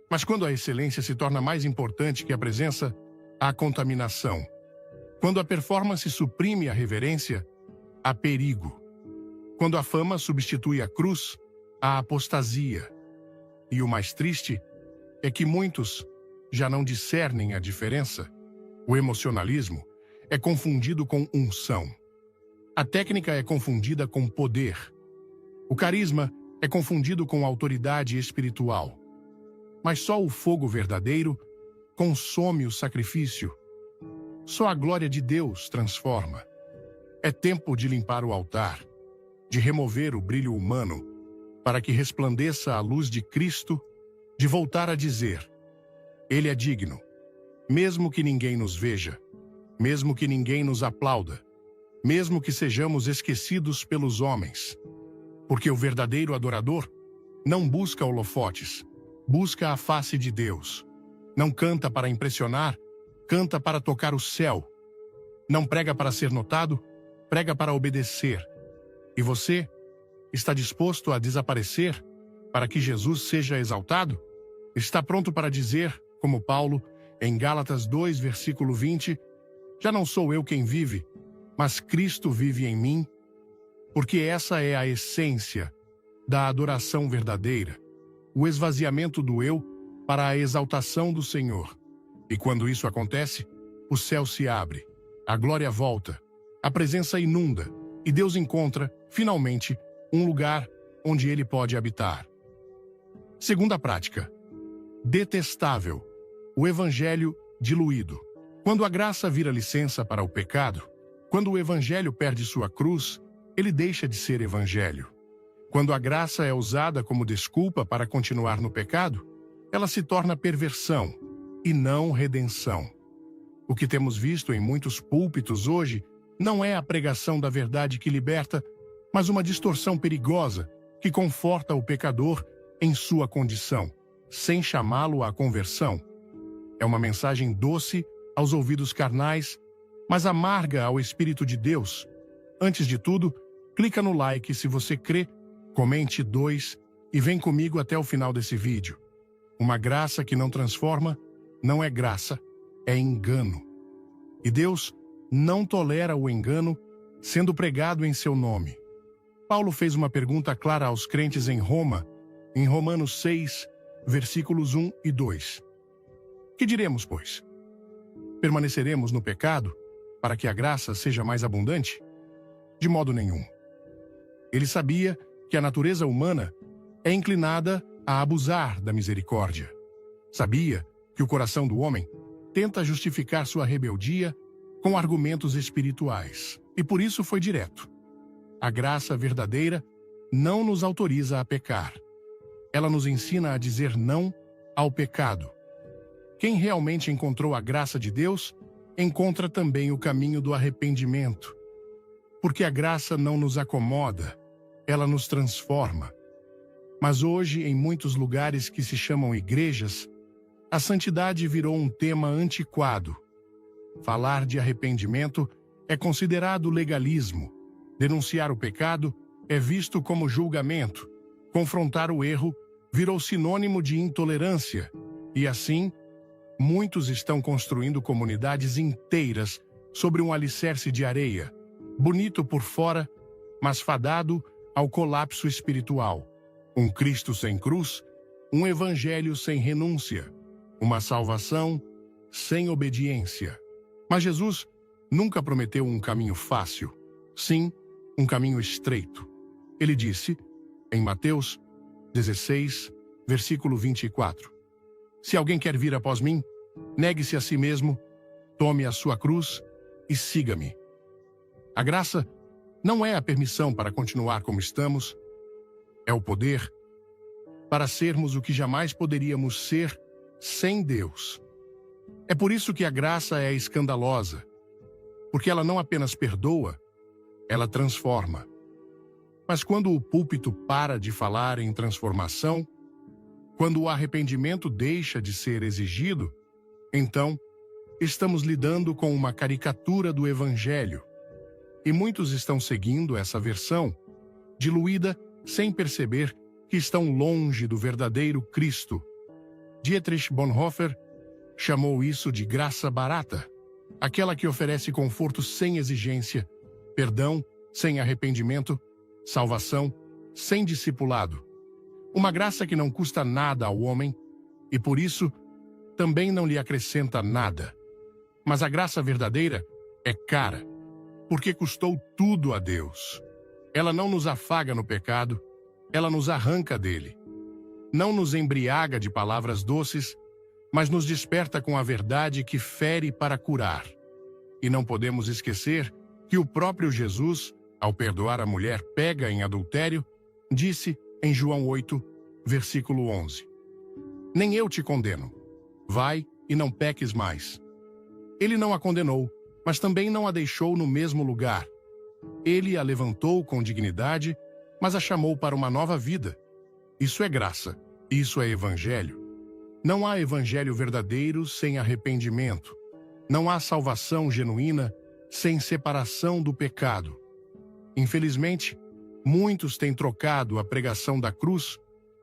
Mas quando a excelência se torna mais importante que a presença, há contaminação. Quando a performance suprime a reverência, há perigo. Quando a fama substitui a cruz, há apostasia. E o mais triste é que muitos já não discernem a diferença. O emocionalismo é confundido com unção. A técnica é confundida com poder. O carisma é confundido com autoridade espiritual. Mas só o fogo verdadeiro consome o sacrifício. Só a glória de Deus transforma. É tempo de limpar o altar, de remover o brilho humano, para que resplandeça a luz de Cristo, de voltar a dizer: Ele é digno, mesmo que ninguém nos veja, mesmo que ninguém nos aplauda, mesmo que sejamos esquecidos pelos homens. Porque o verdadeiro adorador não busca holofotes, busca a face de Deus. Não canta para impressionar, canta para tocar o céu. Não prega para ser notado, prega para obedecer. E você está disposto a desaparecer para que Jesus seja exaltado? Está pronto para dizer, como Paulo, em Gálatas 2, versículo 20, já não sou eu quem vive, mas Cristo vive em mim? Porque essa é a essência da adoração verdadeira, o esvaziamento do eu para a exaltação do Senhor. E quando isso acontece, o céu se abre, a glória volta, a presença inunda, e Deus encontra, finalmente, um lugar onde ele pode habitar. Segunda prática. Detestável. O evangelho diluído. Quando a graça vira licença para o pecado, quando o evangelho perde sua cruz, ele deixa de ser evangelho. Quando a graça é usada como desculpa para continuar no pecado, ela se torna perversão e não redenção. O que temos visto em muitos púlpitos hoje não é a pregação da verdade que liberta, mas uma distorção perigosa que conforta o pecador em sua condição, sem chamá-lo à conversão. É uma mensagem doce aos ouvidos carnais, mas amarga ao Espírito de Deus. Antes de tudo, clica no like se você crê, comente 2 e vem comigo até o final desse vídeo. Uma graça que não transforma não é graça, é engano. E Deus não tolera o engano sendo pregado em seu nome. Paulo fez uma pergunta clara aos crentes em Roma, em Romanos 6, versículos 1 e 2. Que diremos, pois? Permaneceremos no pecado para que a graça seja mais abundante? De modo nenhum. Ele sabia que a natureza humana é inclinada a abusar da misericórdia. Sabia que o coração do homem tenta justificar sua rebeldia com argumentos espirituais, e por isso foi direto. A graça verdadeira não nos autoriza a pecar. Ela nos ensina a dizer não ao pecado. Quem realmente encontrou a graça de Deus, encontra também o caminho do arrependimento. Porque a graça não nos acomoda, ela nos transforma. Mas hoje, em muitos lugares que se chamam igrejas, a santidade virou um tema antiquado. Falar de arrependimento é considerado legalismo. Denunciar o pecado é visto como julgamento. Confrontar o erro virou sinônimo de intolerância. E assim, muitos estão construindo comunidades inteiras sobre um alicerce de areia, bonito por fora, mas fadado ao colapso espiritual. Um Cristo sem cruz, um evangelho sem renúncia, uma salvação sem obediência. Mas Jesus nunca prometeu um caminho fácil, sim, um caminho estreito. Ele disse, em Mateus 16, versículo 24, Se alguém quer vir após mim, negue-se a si mesmo, tome a sua cruz e siga-me. A graça não é a permissão para continuar como estamos, é o poder para sermos o que jamais poderíamos ser sem Deus. É por isso que a graça é escandalosa, porque ela não apenas perdoa, ela transforma. Mas quando o púlpito para de falar em transformação, quando o arrependimento deixa de ser exigido, então estamos lidando com uma caricatura do Evangelho. E muitos estão seguindo essa versão, diluída sem perceber que estão longe do verdadeiro Cristo. Dietrich Bonhoeffer chamou isso de graça barata, aquela que oferece conforto sem exigência, perdão sem arrependimento, salvação sem discipulado. Uma graça que não custa nada ao homem e, por isso, também não lhe acrescenta nada. Mas a graça verdadeira é cara, porque custou tudo a Deus. Ela não nos afaga no pecado, ela nos arranca dele. Não nos embriaga de palavras doces, mas nos desperta com a verdade que fere para curar. E não podemos esquecer que o próprio Jesus, ao perdoar a mulher pega em adultério, disse em João 8, versículo 11: Nem eu te condeno. Vai e não peques mais. Ele não a condenou, mas também não a deixou no mesmo lugar. Ele a levantou com dignidade, mas a chamou para uma nova vida. Isso é graça, isso é evangelho. Não há evangelho verdadeiro sem arrependimento. Não há salvação genuína sem separação do pecado. Infelizmente, muitos têm trocado a pregação da cruz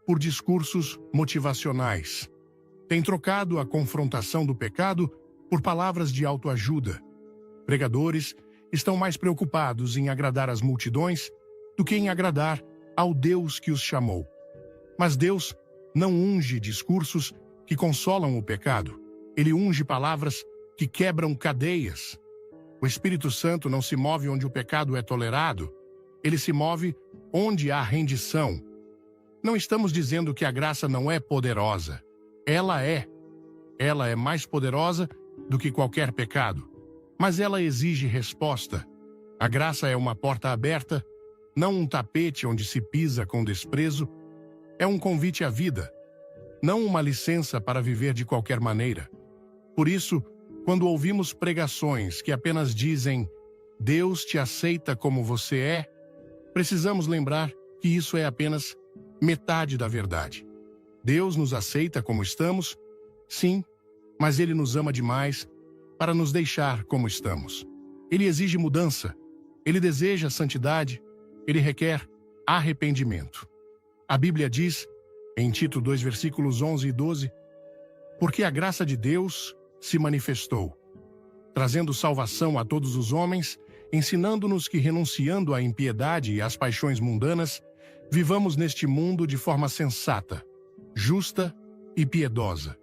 por discursos motivacionais. Têm trocado a confrontação do pecado por palavras de autoajuda. Pregadores estão mais preocupados em agradar as multidões do que em agradar ao Deus que os chamou. Mas Deus não unge discursos que consolam o pecado. Ele unge palavras que quebram cadeias. O Espírito Santo não se move onde o pecado é tolerado. Ele se move onde há rendição. Não estamos dizendo que a graça não é poderosa. Ela é. Ela é mais poderosa do que qualquer pecado. Mas ela exige resposta. A graça é uma porta aberta, não um tapete onde se pisa com desprezo. É um convite à vida, não uma licença para viver de qualquer maneira. Por isso, quando ouvimos pregações que apenas dizem Deus te aceita como você é, precisamos lembrar que isso é apenas metade da verdade. Deus nos aceita como estamos, sim, mas Ele nos ama demais para nos deixar como estamos. Ele exige mudança, Ele deseja santidade, Ele requer arrependimento. A Bíblia diz, em Tito 2, versículos 11 e 12, porque a graça de Deus se manifestou, trazendo salvação a todos os homens, ensinando-nos que, renunciando à impiedade e às paixões mundanas, vivamos neste mundo de forma sensata, justa e piedosa.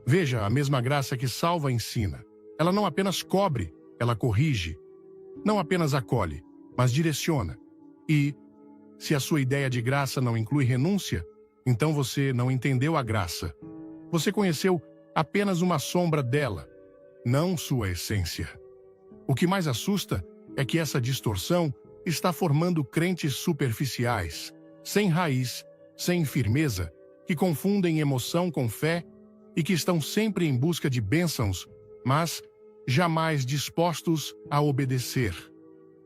Veja, a mesma graça que salva ensina. Ela não apenas cobre, ela corrige. Não apenas acolhe, mas direciona. E, se a sua ideia de graça não inclui renúncia, então você não entendeu a graça. Você conheceu apenas uma sombra dela, não sua essência. O que mais assusta é que essa distorção está formando crentes superficiais, sem raiz, sem firmeza, que confundem emoção com fé e que estão sempre em busca de bênçãos, mas jamais dispostos a obedecer.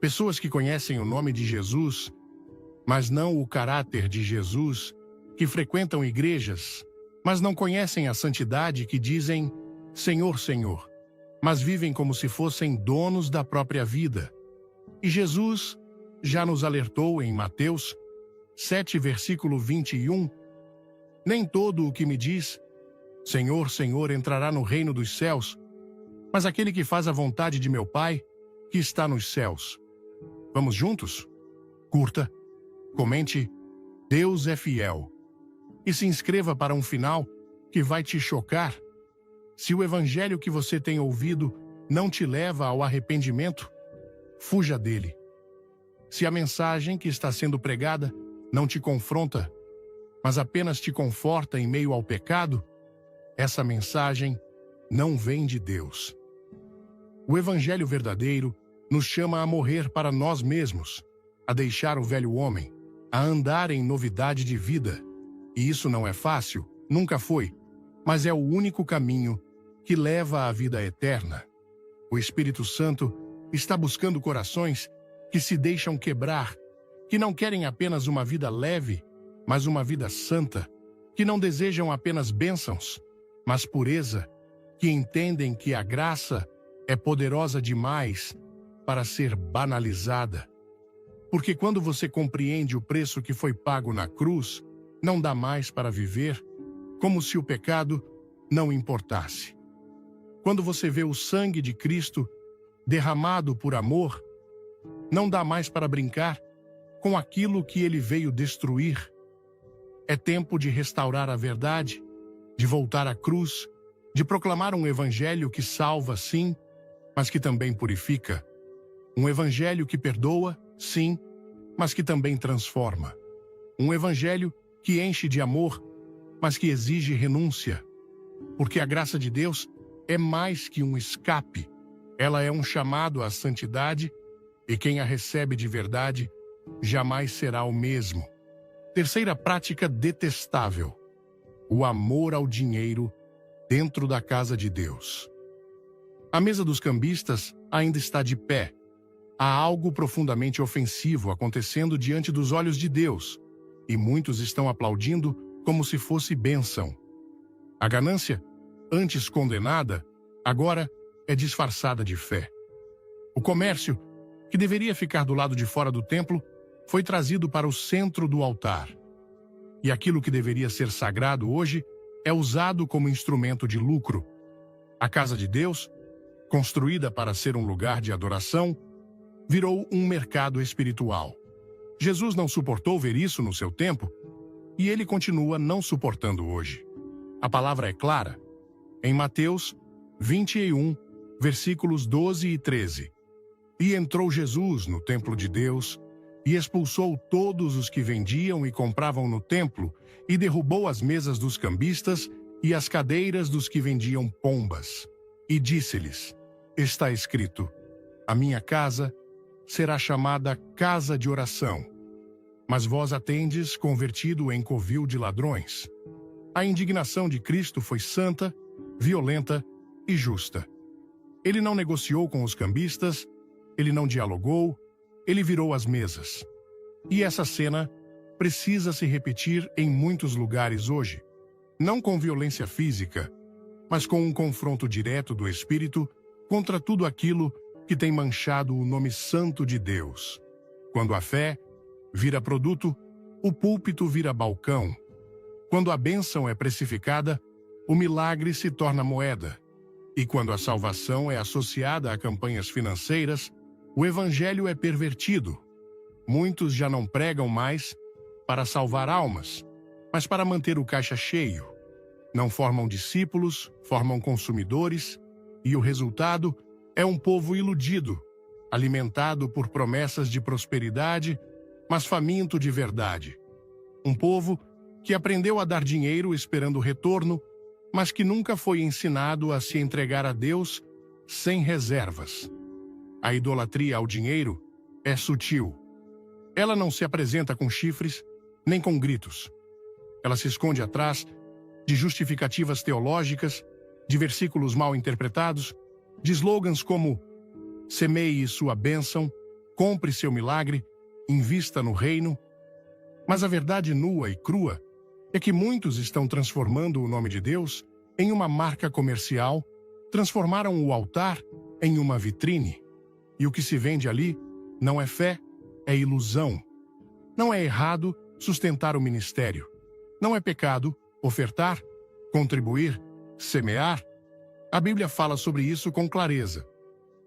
Pessoas que conhecem o nome de Jesus, mas não o caráter de Jesus, que frequentam igrejas, mas não conhecem a santidade, que dizem Senhor, Senhor, mas vivem como se fossem donos da própria vida. E Jesus já nos alertou em Mateus 7, versículo 21, nem todo o que me diz Senhor, Senhor entrará no reino dos céus, mas aquele que faz a vontade de meu Pai, que está nos céus. Vamos juntos? Curta, comente, Deus é fiel. E se inscreva para um final que vai te chocar. Se o evangelho que você tem ouvido não te leva ao arrependimento, fuja dele. Se a mensagem que está sendo pregada não te confronta, mas apenas te conforta em meio ao pecado, essa mensagem não vem de Deus. O evangelho verdadeiro nos chama a morrer para nós mesmos, a deixar o velho homem, a andar em novidade de vida. E isso não é fácil, nunca foi, mas é o único caminho que leva à vida eterna. O Espírito Santo está buscando corações que se deixam quebrar, que não querem apenas uma vida leve, mas uma vida santa, que não desejam apenas bênçãos, mas pureza, que entendem que a graça é poderosa demais para ser banalizada. Porque quando você compreende o preço que foi pago na cruz, não dá mais para viver como se o pecado não importasse. Quando você vê o sangue de Cristo derramado por amor, não dá mais para brincar com aquilo que ele veio destruir. É tempo de restaurar a verdade, de voltar à cruz, de proclamar um evangelho que salva, sim, mas que também purifica. Um evangelho que perdoa, sim, mas que também transforma. Um evangelho que enche de amor, mas que exige renúncia. Porque a graça de Deus é mais que um escape. Ela é um chamado à santidade, e quem a recebe de verdade jamais será o mesmo. Terceira prática detestável: o amor ao dinheiro dentro da casa de Deus. A mesa dos cambistas ainda está de pé. Há algo profundamente ofensivo acontecendo diante dos olhos de Deus, e muitos estão aplaudindo como se fosse bênção. A ganância, antes condenada, agora é disfarçada de fé. O comércio, que deveria ficar do lado de fora do templo, foi trazido para o centro do altar. E aquilo que deveria ser sagrado hoje é usado como instrumento de lucro. A casa de Deus, construída para ser um lugar de adoração, virou um mercado espiritual. Jesus não suportou ver isso no seu tempo, e ele continua não suportando hoje. A palavra é clara. Em Mateus 21, versículos 12 e 13. E entrou Jesus no templo de Deus, e expulsou todos os que vendiam e compravam no templo, e derrubou as mesas dos cambistas e as cadeiras dos que vendiam pombas. E disse-lhes: está escrito, a minha casa será chamada casa de oração, mas vós a tendes convertido em covil de ladrões. A indignação de Cristo foi santa, violenta e justa. Ele não negociou com os cambistas, ele não dialogou, ele virou as mesas. E essa cena precisa se repetir em muitos lugares hoje, não com violência física, mas com um confronto direto do Espírito contra tudo aquilo que tem manchado o nome santo de Deus. Quando a fé vira produto, o púlpito vira balcão. Quando a bênção é precificada, o milagre se torna moeda. E quando a salvação é associada a campanhas financeiras, o evangelho é pervertido. Muitos já não pregam mais para salvar almas, mas para manter o caixa cheio. Não formam discípulos, formam consumidores, e o resultado é um povo iludido, alimentado por promessas de prosperidade, mas faminto de verdade. Um povo que aprendeu a dar dinheiro esperando retorno, mas que nunca foi ensinado a se entregar a Deus sem reservas. A idolatria ao dinheiro é sutil. Ela não se apresenta com chifres, nem com gritos. Ela se esconde atrás de justificativas teológicas, de versículos mal interpretados, de slogans como semeie sua bênção, compre seu milagre, invista no reino. Mas a verdade nua e crua é que muitos estão transformando o nome de Deus em uma marca comercial, transformaram o altar em uma vitrine. E o que se vende ali não é fé, é ilusão. Não é errado sustentar o ministério. Não é pecado ofertar, contribuir, semear. A Bíblia fala sobre isso com clareza.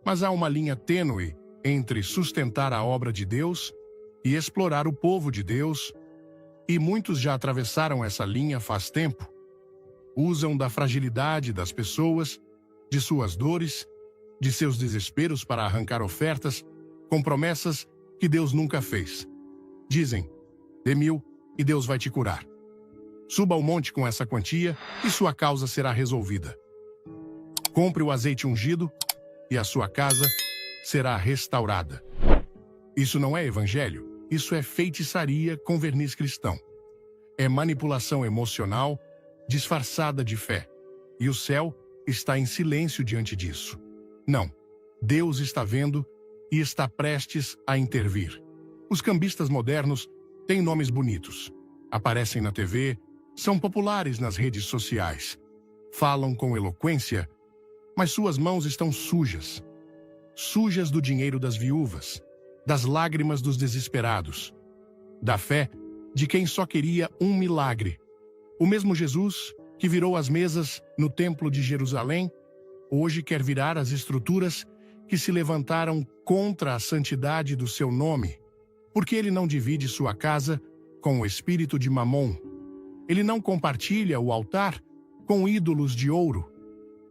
Mas há uma linha tênue entre sustentar a obra de Deus e explorar o povo de Deus, e muitos já atravessaram essa linha faz tempo. Usam da fragilidade das pessoas, de suas dores, de seus desesperos para arrancar ofertas com promessas que Deus nunca fez. Dizem, dê 1.000 e Deus vai te curar. Suba ao monte com essa quantia e sua causa será resolvida. Compre o azeite ungido e a sua casa será restaurada. Isso não é evangelho, isso é feitiçaria com verniz cristão. É manipulação emocional disfarçada de fé. E o céu está em silêncio diante disso. Não, Deus está vendo e está prestes a intervir. Os cambistas modernos têm nomes bonitos. Aparecem na TV, são populares nas redes sociais. Falam com eloquência, mas suas mãos estão sujas. Sujas do dinheiro das viúvas, das lágrimas dos desesperados, da fé de quem só queria um milagre. O mesmo Jesus que virou as mesas no Templo de Jerusalém, hoje quer virar as estruturas que se levantaram contra a santidade do seu nome, porque ele não divide sua casa com o espírito de Mamon. Ele não compartilha o altar com ídolos de ouro.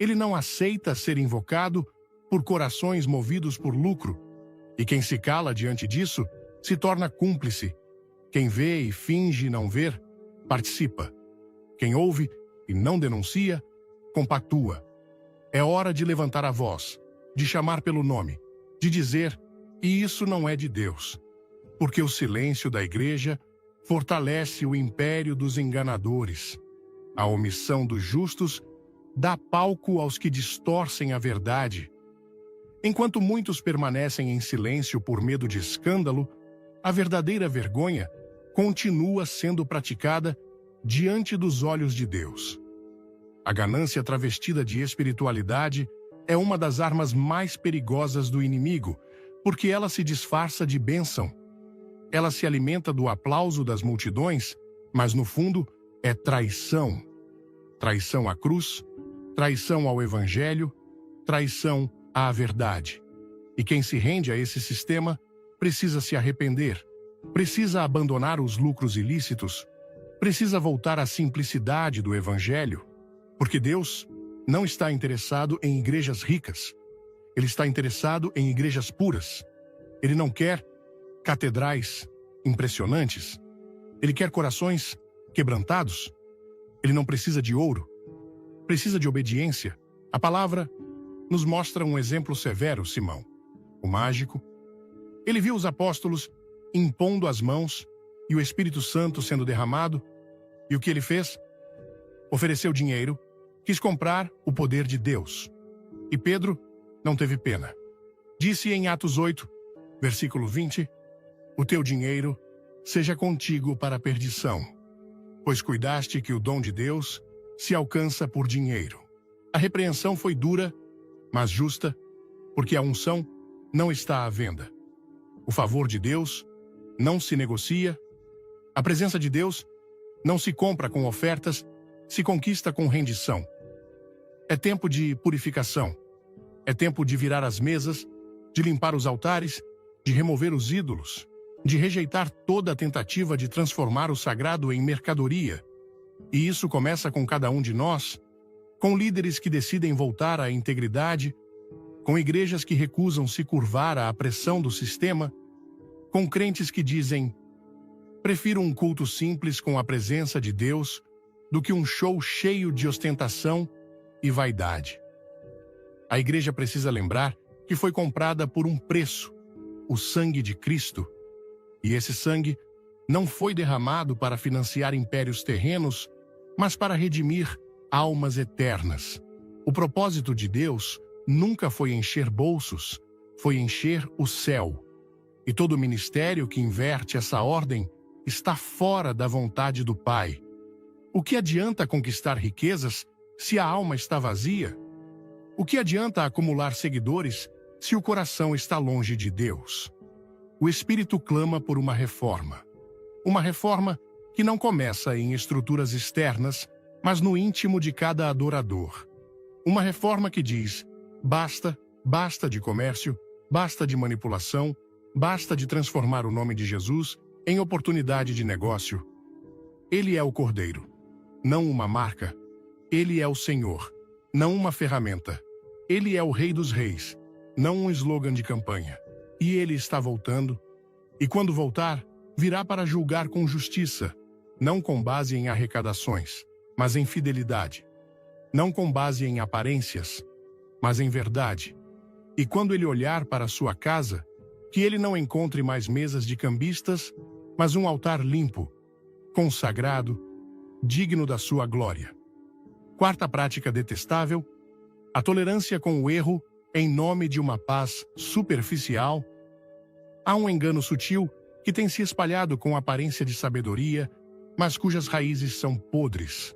Ele não aceita ser invocado por corações movidos por lucro. E quem se cala diante disso se torna cúmplice. Quem vê e finge não ver, participa. Quem ouve e não denuncia, compactua. É hora de levantar a voz, de chamar pelo nome, de dizer, e isso não é de Deus. Porque o silêncio da igreja fortalece o império dos enganadores. A omissão dos justos dá palco aos que distorcem a verdade. Enquanto muitos permanecem em silêncio por medo de escândalo, a verdadeira vergonha continua sendo praticada diante dos olhos de Deus. A ganância travestida de espiritualidade é uma das armas mais perigosas do inimigo, porque ela se disfarça de bênção. Ela se alimenta do aplauso das multidões, mas no fundo é traição. Traição à cruz, traição ao evangelho, traição à verdade. E quem se rende a esse sistema precisa se arrepender, precisa abandonar os lucros ilícitos, precisa voltar à simplicidade do evangelho, porque Deus não está interessado em igrejas ricas. Ele está interessado em igrejas puras. Ele não quer catedrais impressionantes. Ele quer corações quebrantados. Ele não precisa de ouro. Precisa de obediência. A palavra nos mostra um exemplo severo, Simão, o mágico. Ele viu os apóstolos impondo as mãos e o Espírito Santo sendo derramado. E o que ele fez? Ofereceu dinheiro, quis comprar o poder de Deus. E Pedro não teve pena. Disse em Atos 8, versículo 20, o teu dinheiro seja contigo para a perdição, pois cuidaste que o dom de Deus se alcança por dinheiro. A repreensão foi dura, mas justa, porque a unção não está à venda. O favor de Deus não se negocia. A presença de Deus não se compra com ofertas, se conquista com rendição. É tempo de purificação. É tempo de virar as mesas, de limpar os altares, de remover os ídolos, de rejeitar toda a tentativa de transformar o sagrado em mercadoria. E isso começa com cada um de nós, com líderes que decidem voltar à integridade, com igrejas que recusam se curvar à pressão do sistema, com crentes que dizem: prefiro um culto simples com a presença de Deus do que um show cheio de ostentação e vaidade. A igreja precisa lembrar que foi comprada por um preço, o sangue de Cristo. E esse sangue não foi derramado para financiar impérios terrenos, mas para redimir almas eternas. O propósito de Deus nunca foi encher bolsos, foi encher o céu. E todo ministério que inverte essa ordem está fora da vontade do Pai. O que adianta conquistar riquezas se a alma está vazia? O que adianta acumular seguidores se o coração está longe de Deus? O Espírito clama por uma reforma. Uma reforma que não começa em estruturas externas, mas no íntimo de cada adorador. Uma reforma que diz: basta, basta de comércio, basta de manipulação, basta de transformar o nome de Jesus em oportunidade de negócio. Ele é o Cordeiro, não uma marca. Ele é o Senhor, não uma ferramenta. Ele é o Rei dos Reis, não um slogan de campanha. E ele está voltando, e quando voltar, virá para julgar com justiça, não com base em arrecadações, mas em fidelidade. Não com base em aparências, mas em verdade. E quando ele olhar para sua casa, que ele não encontre mais mesas de cambistas, mas um altar limpo, consagrado, digno da sua glória. Quarta prática detestável: a tolerância com o erro em nome de uma paz superficial? Há um engano sutil que tem se espalhado com aparência de sabedoria, mas cujas raízes são podres.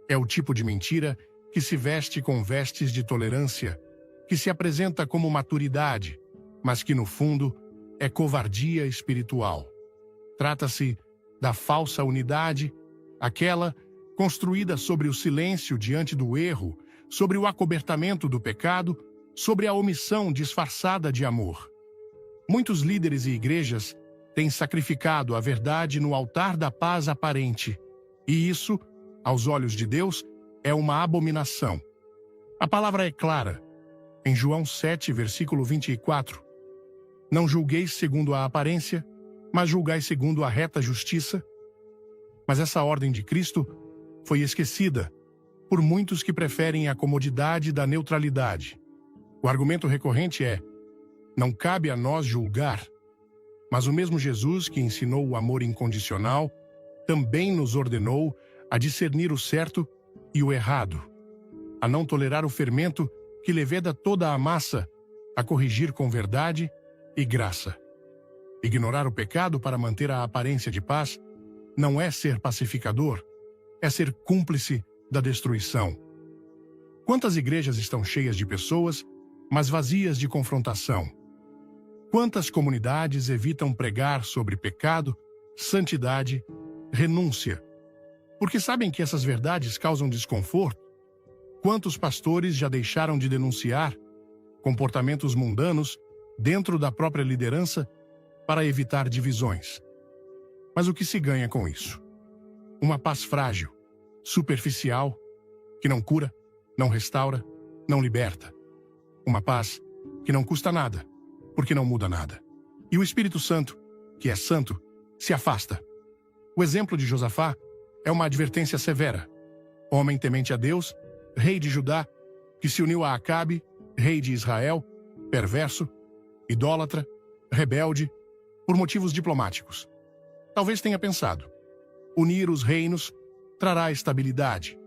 É o tipo de mentira que se veste com vestes de tolerância, que se apresenta como maturidade, mas que no fundo é covardia espiritual. Trata-se da falsa unidade, aquela construída sobre o silêncio diante do erro, sobre o acobertamento do pecado, sobre a omissão disfarçada de amor. Muitos líderes e igrejas têm sacrificado a verdade no altar da paz aparente, e isso, aos olhos de Deus, é uma abominação. A palavra é clara. Em João 7, versículo 24, não julgueis segundo a aparência, mas julgai segundo a reta justiça. Mas essa ordem de Cristo foi esquecida por muitos que preferem a comodidade da neutralidade. O argumento recorrente é: não cabe a nós julgar. Mas o mesmo Jesus que ensinou o amor incondicional também nos ordenou a discernir o certo e o errado, a não tolerar o fermento que leveda toda a massa, a corrigir com verdade e graça. Ignorar o pecado para manter a aparência de paz não é ser pacificador, é ser cúmplice da destruição. Quantas igrejas estão cheias de pessoas, mas vazias de confrontação? Quantas comunidades evitam pregar sobre pecado, santidade, renúncia? Porque sabem que essas verdades causam desconforto? Quantos pastores já deixaram de denunciar comportamentos mundanos dentro da própria liderança para evitar divisões? Mas o que se ganha com isso? Uma paz frágil, superficial, que não cura, não restaura, não liberta. Uma paz que não custa nada, porque não muda nada. E o Espírito Santo, que é santo, se afasta. O exemplo de Josafá é uma advertência severa. Homem temente a Deus, rei de Judá, que se uniu a Acabe, rei de Israel, perverso, idólatra, rebelde, por motivos diplomáticos. Talvez tenha pensado: unir os reinos trará estabilidade.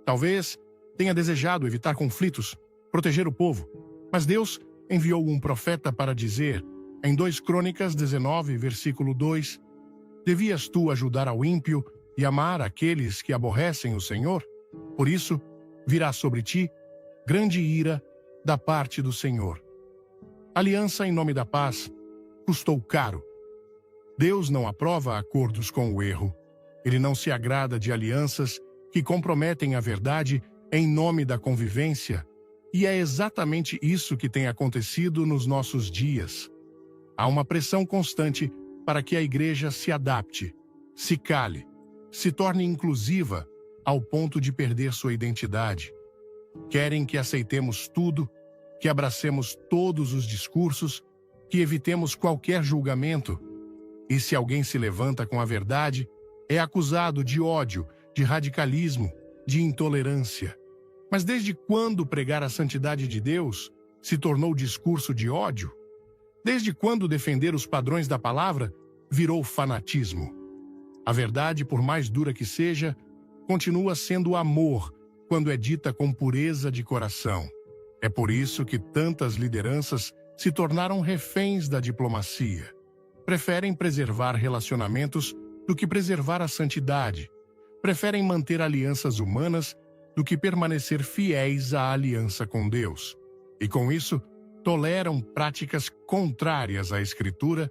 Talvez tenha desejado evitar conflitos, proteger o povo. Mas Deus enviou um profeta para dizer, em 2 Crônicas 19, versículo 2, devias tu ajudar ao ímpio e amar aqueles que aborrecem o Senhor? Por isso, virá sobre ti grande ira da parte do Senhor. Aliança em nome da paz custou caro. Deus não aprova acordos com o erro. Ele não se agrada de alianças que comprometem a verdade em nome da convivência. E é exatamente isso que tem acontecido nos nossos dias. Há uma pressão constante para que a igreja se adapte, se cale, se torne inclusiva ao ponto de perder sua identidade. Querem que aceitemos tudo, que abracemos todos os discursos, que evitemos qualquer julgamento. E se alguém se levanta com a verdade, é acusado de ódio, de radicalismo, de intolerância. Mas desde quando pregar a santidade de Deus se tornou discurso de ódio? Desde quando defender os padrões da palavra virou fanatismo? A verdade, por mais dura que seja, continua sendo amor quando é dita com pureza de coração. É por isso que tantas lideranças se tornaram reféns da diplomacia. Preferem preservar relacionamentos do que preservar a santidade. Preferem manter alianças humanas do que permanecer fiéis à aliança com Deus. E com isso, toleram práticas contrárias à Escritura,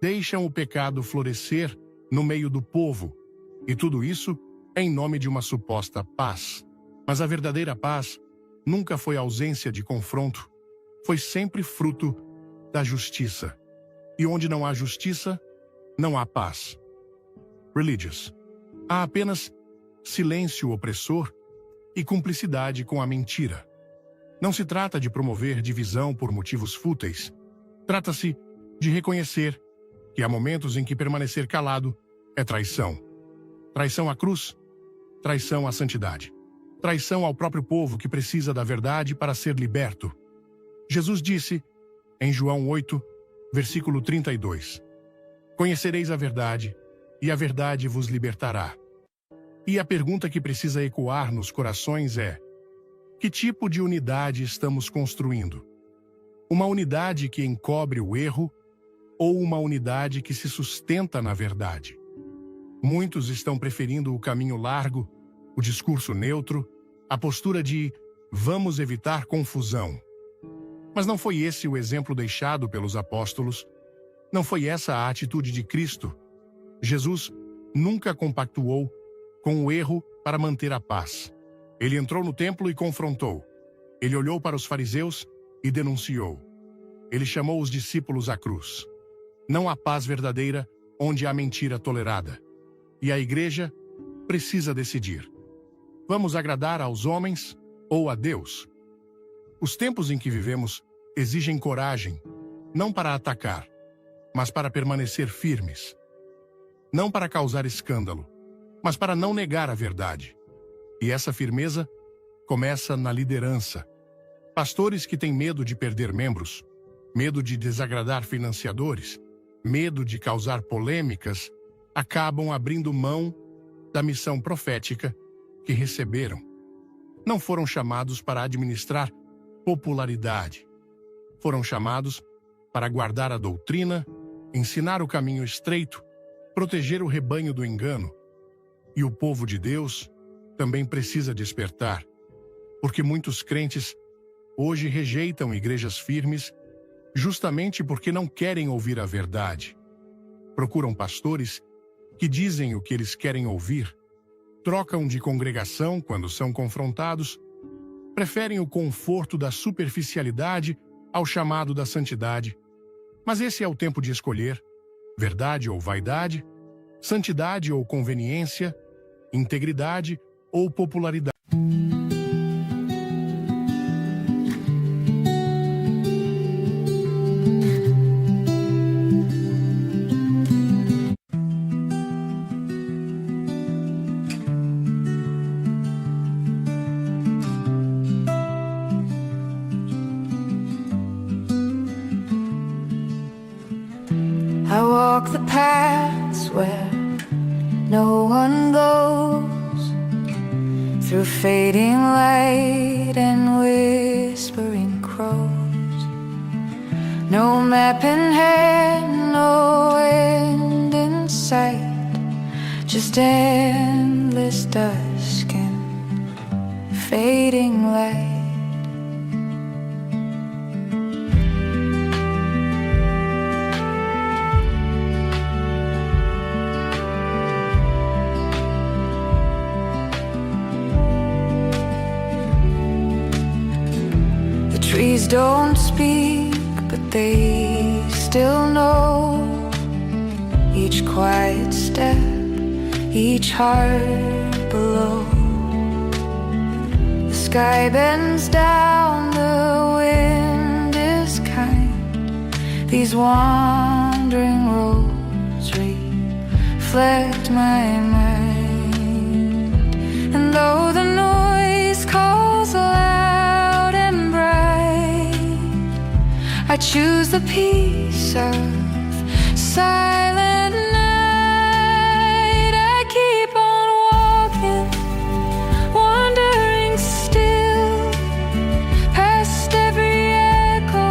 deixam o pecado florescer no meio do povo, e tudo isso em nome de uma suposta paz. Mas a verdadeira paz nunca foi ausência de confronto, foi sempre fruto da justiça. E onde não há justiça, não há paz. Religious. Há apenas silêncio opressor e cumplicidade com a mentira. Não se trata de promover divisão por motivos fúteis. Trata-se de reconhecer que há momentos em que permanecer calado é traição. Traição à cruz, traição à santidade. Traição ao próprio povo que precisa da verdade para ser liberto. Jesus disse, em João 8, versículo 32, conhecereis a verdade, e a verdade vos libertará. E a pergunta que precisa ecoar nos corações é: que tipo de unidade estamos construindo? Uma unidade que encobre o erro ou uma unidade que se sustenta na verdade? Muitos estão preferindo o caminho largo, o discurso neutro, a postura de vamos evitar confusão. Mas não foi esse o exemplo deixado pelos apóstolos? Não foi essa a atitude de Cristo? Jesus nunca compactuou com o erro para manter a paz. Ele entrou no templo e confrontou. Ele olhou para os fariseus e denunciou. Ele chamou os discípulos à cruz. Não há paz verdadeira onde há mentira tolerada. E a igreja precisa decidir. Vamos agradar aos homens ou a Deus? Os tempos em que vivemos exigem coragem, não para atacar, mas para permanecer firmes. Não para causar escândalo, mas para não negar a verdade. E essa firmeza começa na liderança. Pastores que têm medo de perder membros, medo de desagradar financiadores, medo de causar polêmicas, acabam abrindo mão da missão profética que receberam. Não foram chamados para administrar popularidade. Foram chamados para guardar a doutrina, ensinar o caminho estreito, proteger o rebanho do engano. E o povo de Deus também precisa despertar, porque muitos crentes hoje rejeitam igrejas firmes justamente porque não querem ouvir a verdade. Procuram pastores que dizem o que eles querem ouvir, trocam de congregação quando são confrontados, preferem o conforto da superficialidade ao chamado da santidade. Mas esse é o tempo de escolher: verdade ou vaidade, santidade ou conveniência, integridade ou popularidade. I walk the paths where no one goes, through fading light and whispering crows. No map in hand, no end in sight, just endless dusk and fading light. Trees don't speak, but they still know each quiet step, each heart below. The sky bends down, the wind is kind. These wandering roads reflect my mind. And though the noise calls loud and bright, I choose the peace of silent night. I keep on walking, wandering still, past every echo,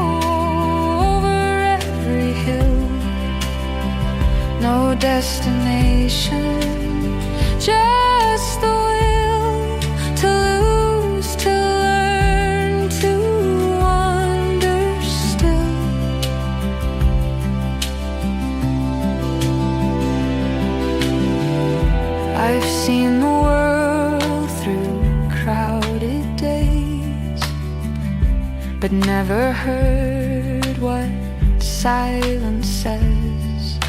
over every hill. No destination, just the will to lose, to learn, to wander still. I've seen the world through crowded days, but never heard what silence says.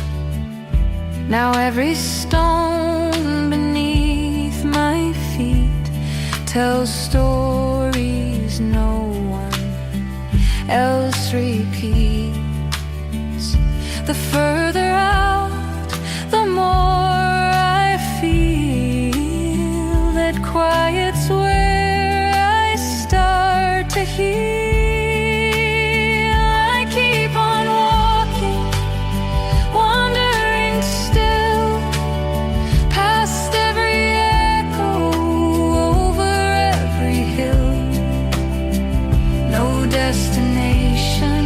Now every stone beneath my feet tells stories no one else repeats. The further out, the more I feel that quiet's where I start to heal. I keep on walking, wandering still, past every echo, over every hill. No destination,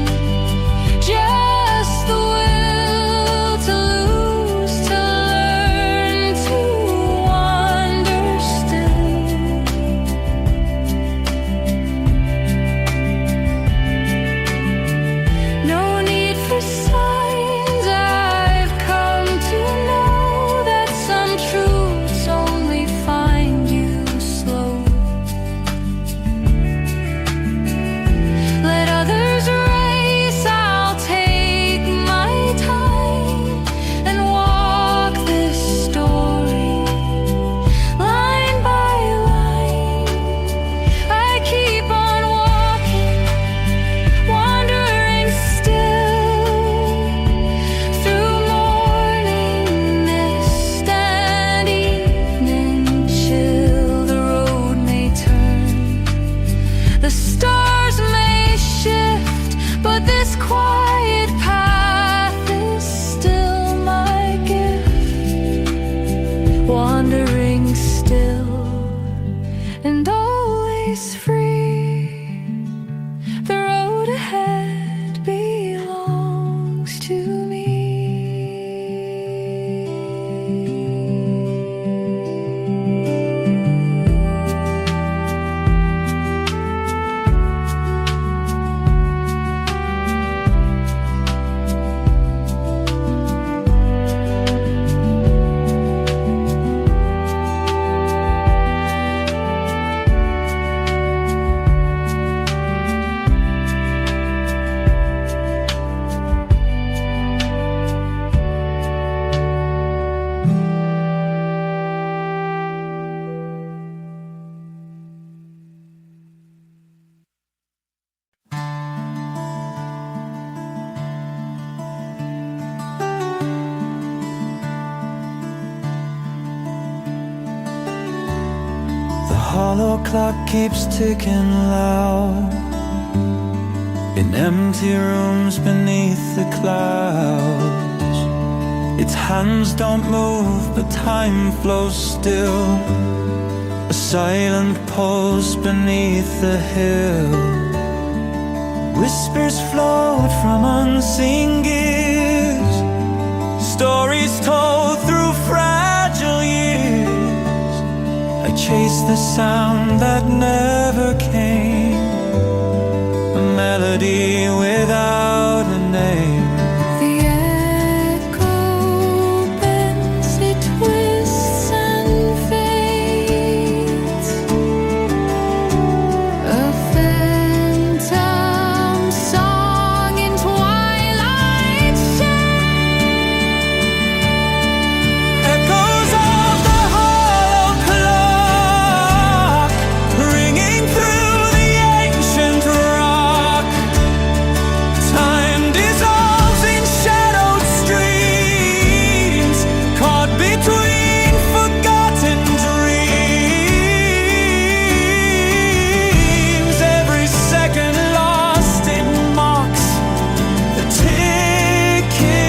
and always free. The road ahead belongs to me. Hollow clock keeps ticking loud in empty rooms beneath the clouds. Its hands don't move, but time flows still. A silent pulse beneath the hill. Whispers float from unseen gears. Stories told through fragile years. I chase the sound that never came, a melody without a name. The echo bends, it twists and fades. A phantom song in twilight shades. Echoes of the hollow clock ringing through the ancient rock. Time dissolves in shadowed streams, caught between forgotten dreams. Every second lost it mocks the ticking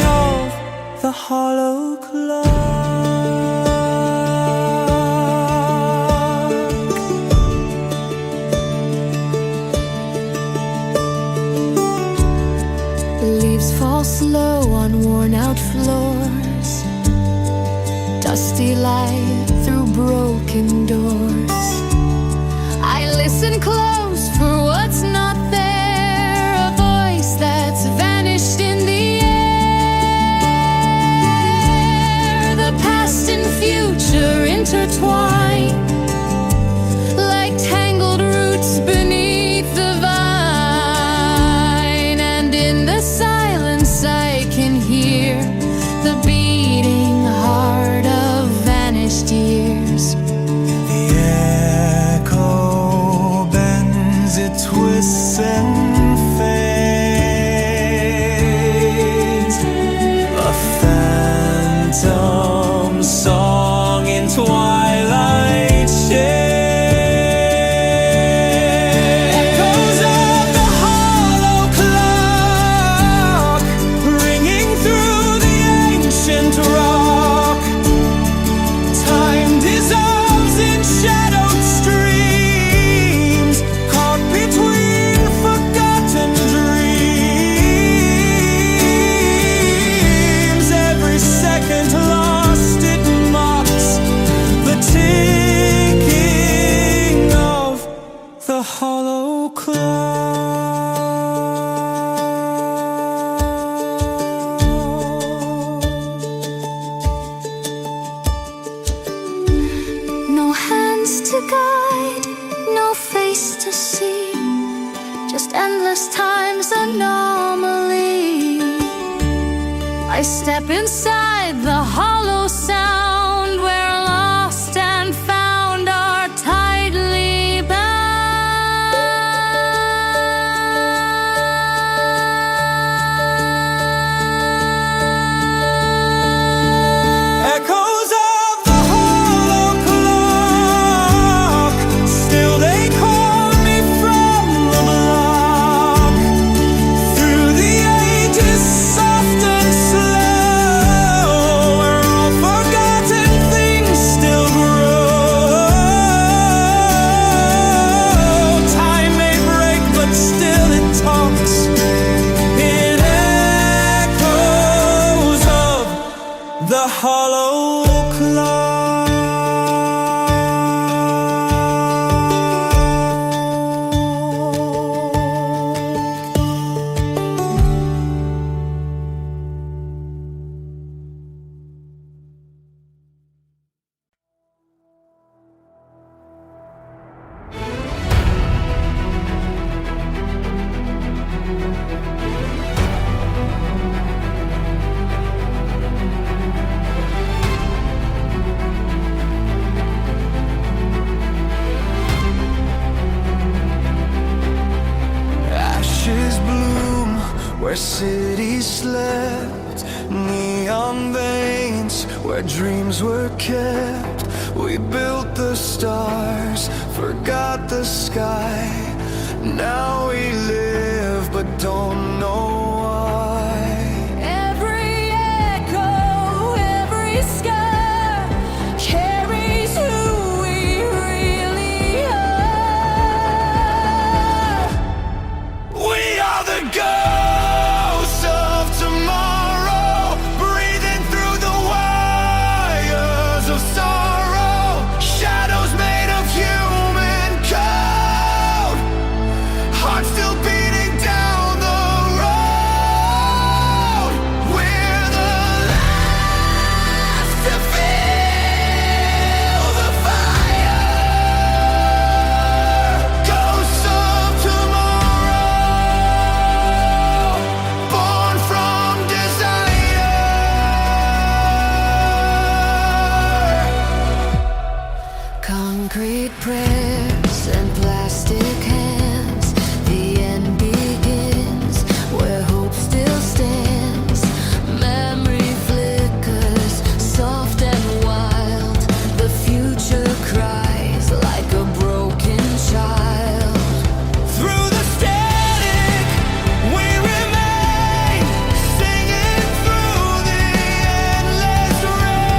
of the hollow clock. Leaves fall slow on worn-out floors. Dusty light through broken doors. I listen close for what's not there. A voice that's vanished in the air. The past and future intertwine like tangled roots beneath the vine. And in the silence I can hear the beating heart of vanished years. The echo bends, it twists and fades. A phantom song in twilight shades. Echoes of the hollow clock ringing through the ancient rock. Time dissolves in shadowed streams, caught between forgotten dreams. Every second lost it mocks the ticking of the hollow clock. No hands to guide, no face to see, just endless time's anomaly. I step inside the hollow sound where lost and found are tightly bound. Echoes of the hollow clock, still they call me from the block. Through the ages, soft and slow, we're all forgotten. hollow clock. Ashes bloom where cities slept, neon veins where dreams were kept. We built the stars, forgot the sky. Now we live but don't know why. Every echo, every scar carries who we really are. We are the ghosts of tomorrow, breathing through the wires of sorrow. Shadows made of human code, hearts still beating down the road. We're the last to feel the fire. Ghosts of tomorrow, born from desire. Concrete prayers and plastic hands. The end begins where hope still stands. Memory flickers, soft and wild. The future cries like a broken child. Through the static, we remain, singing through the endless rain.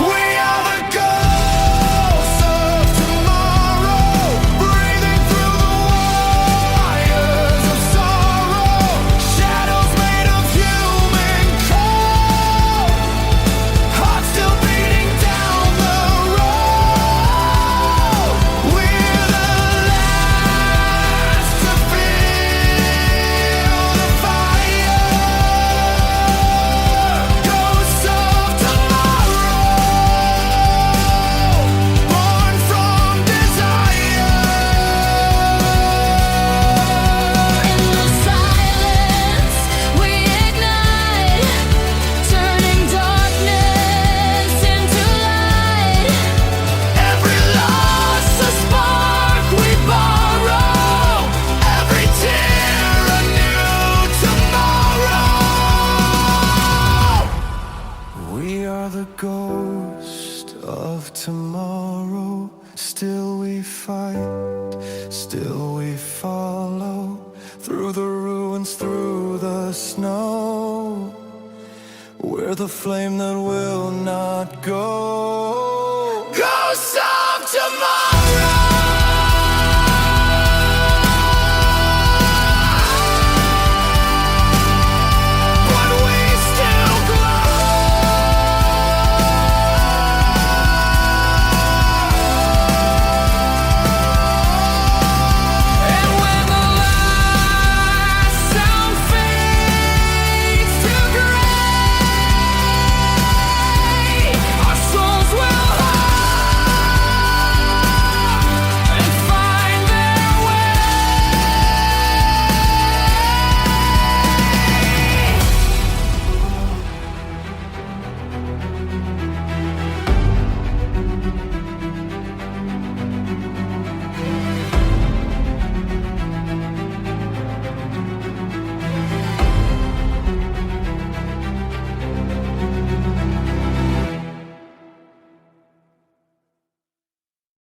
We are the ghosts of tomorrow, breathing through the wires of sorrow. Shadows made of human code, hearts still beating down the road. We're the last to feel the fire. Ghosts of tomorrow, born from desire. In the silence, we ignite, turning darkness into light. Every loss a spark we borrow, every tear a new tomorrow. We are the ghost of tomorrow. Still we fight, still we follow, through the ruins, through the snow. We're the flame that will not go.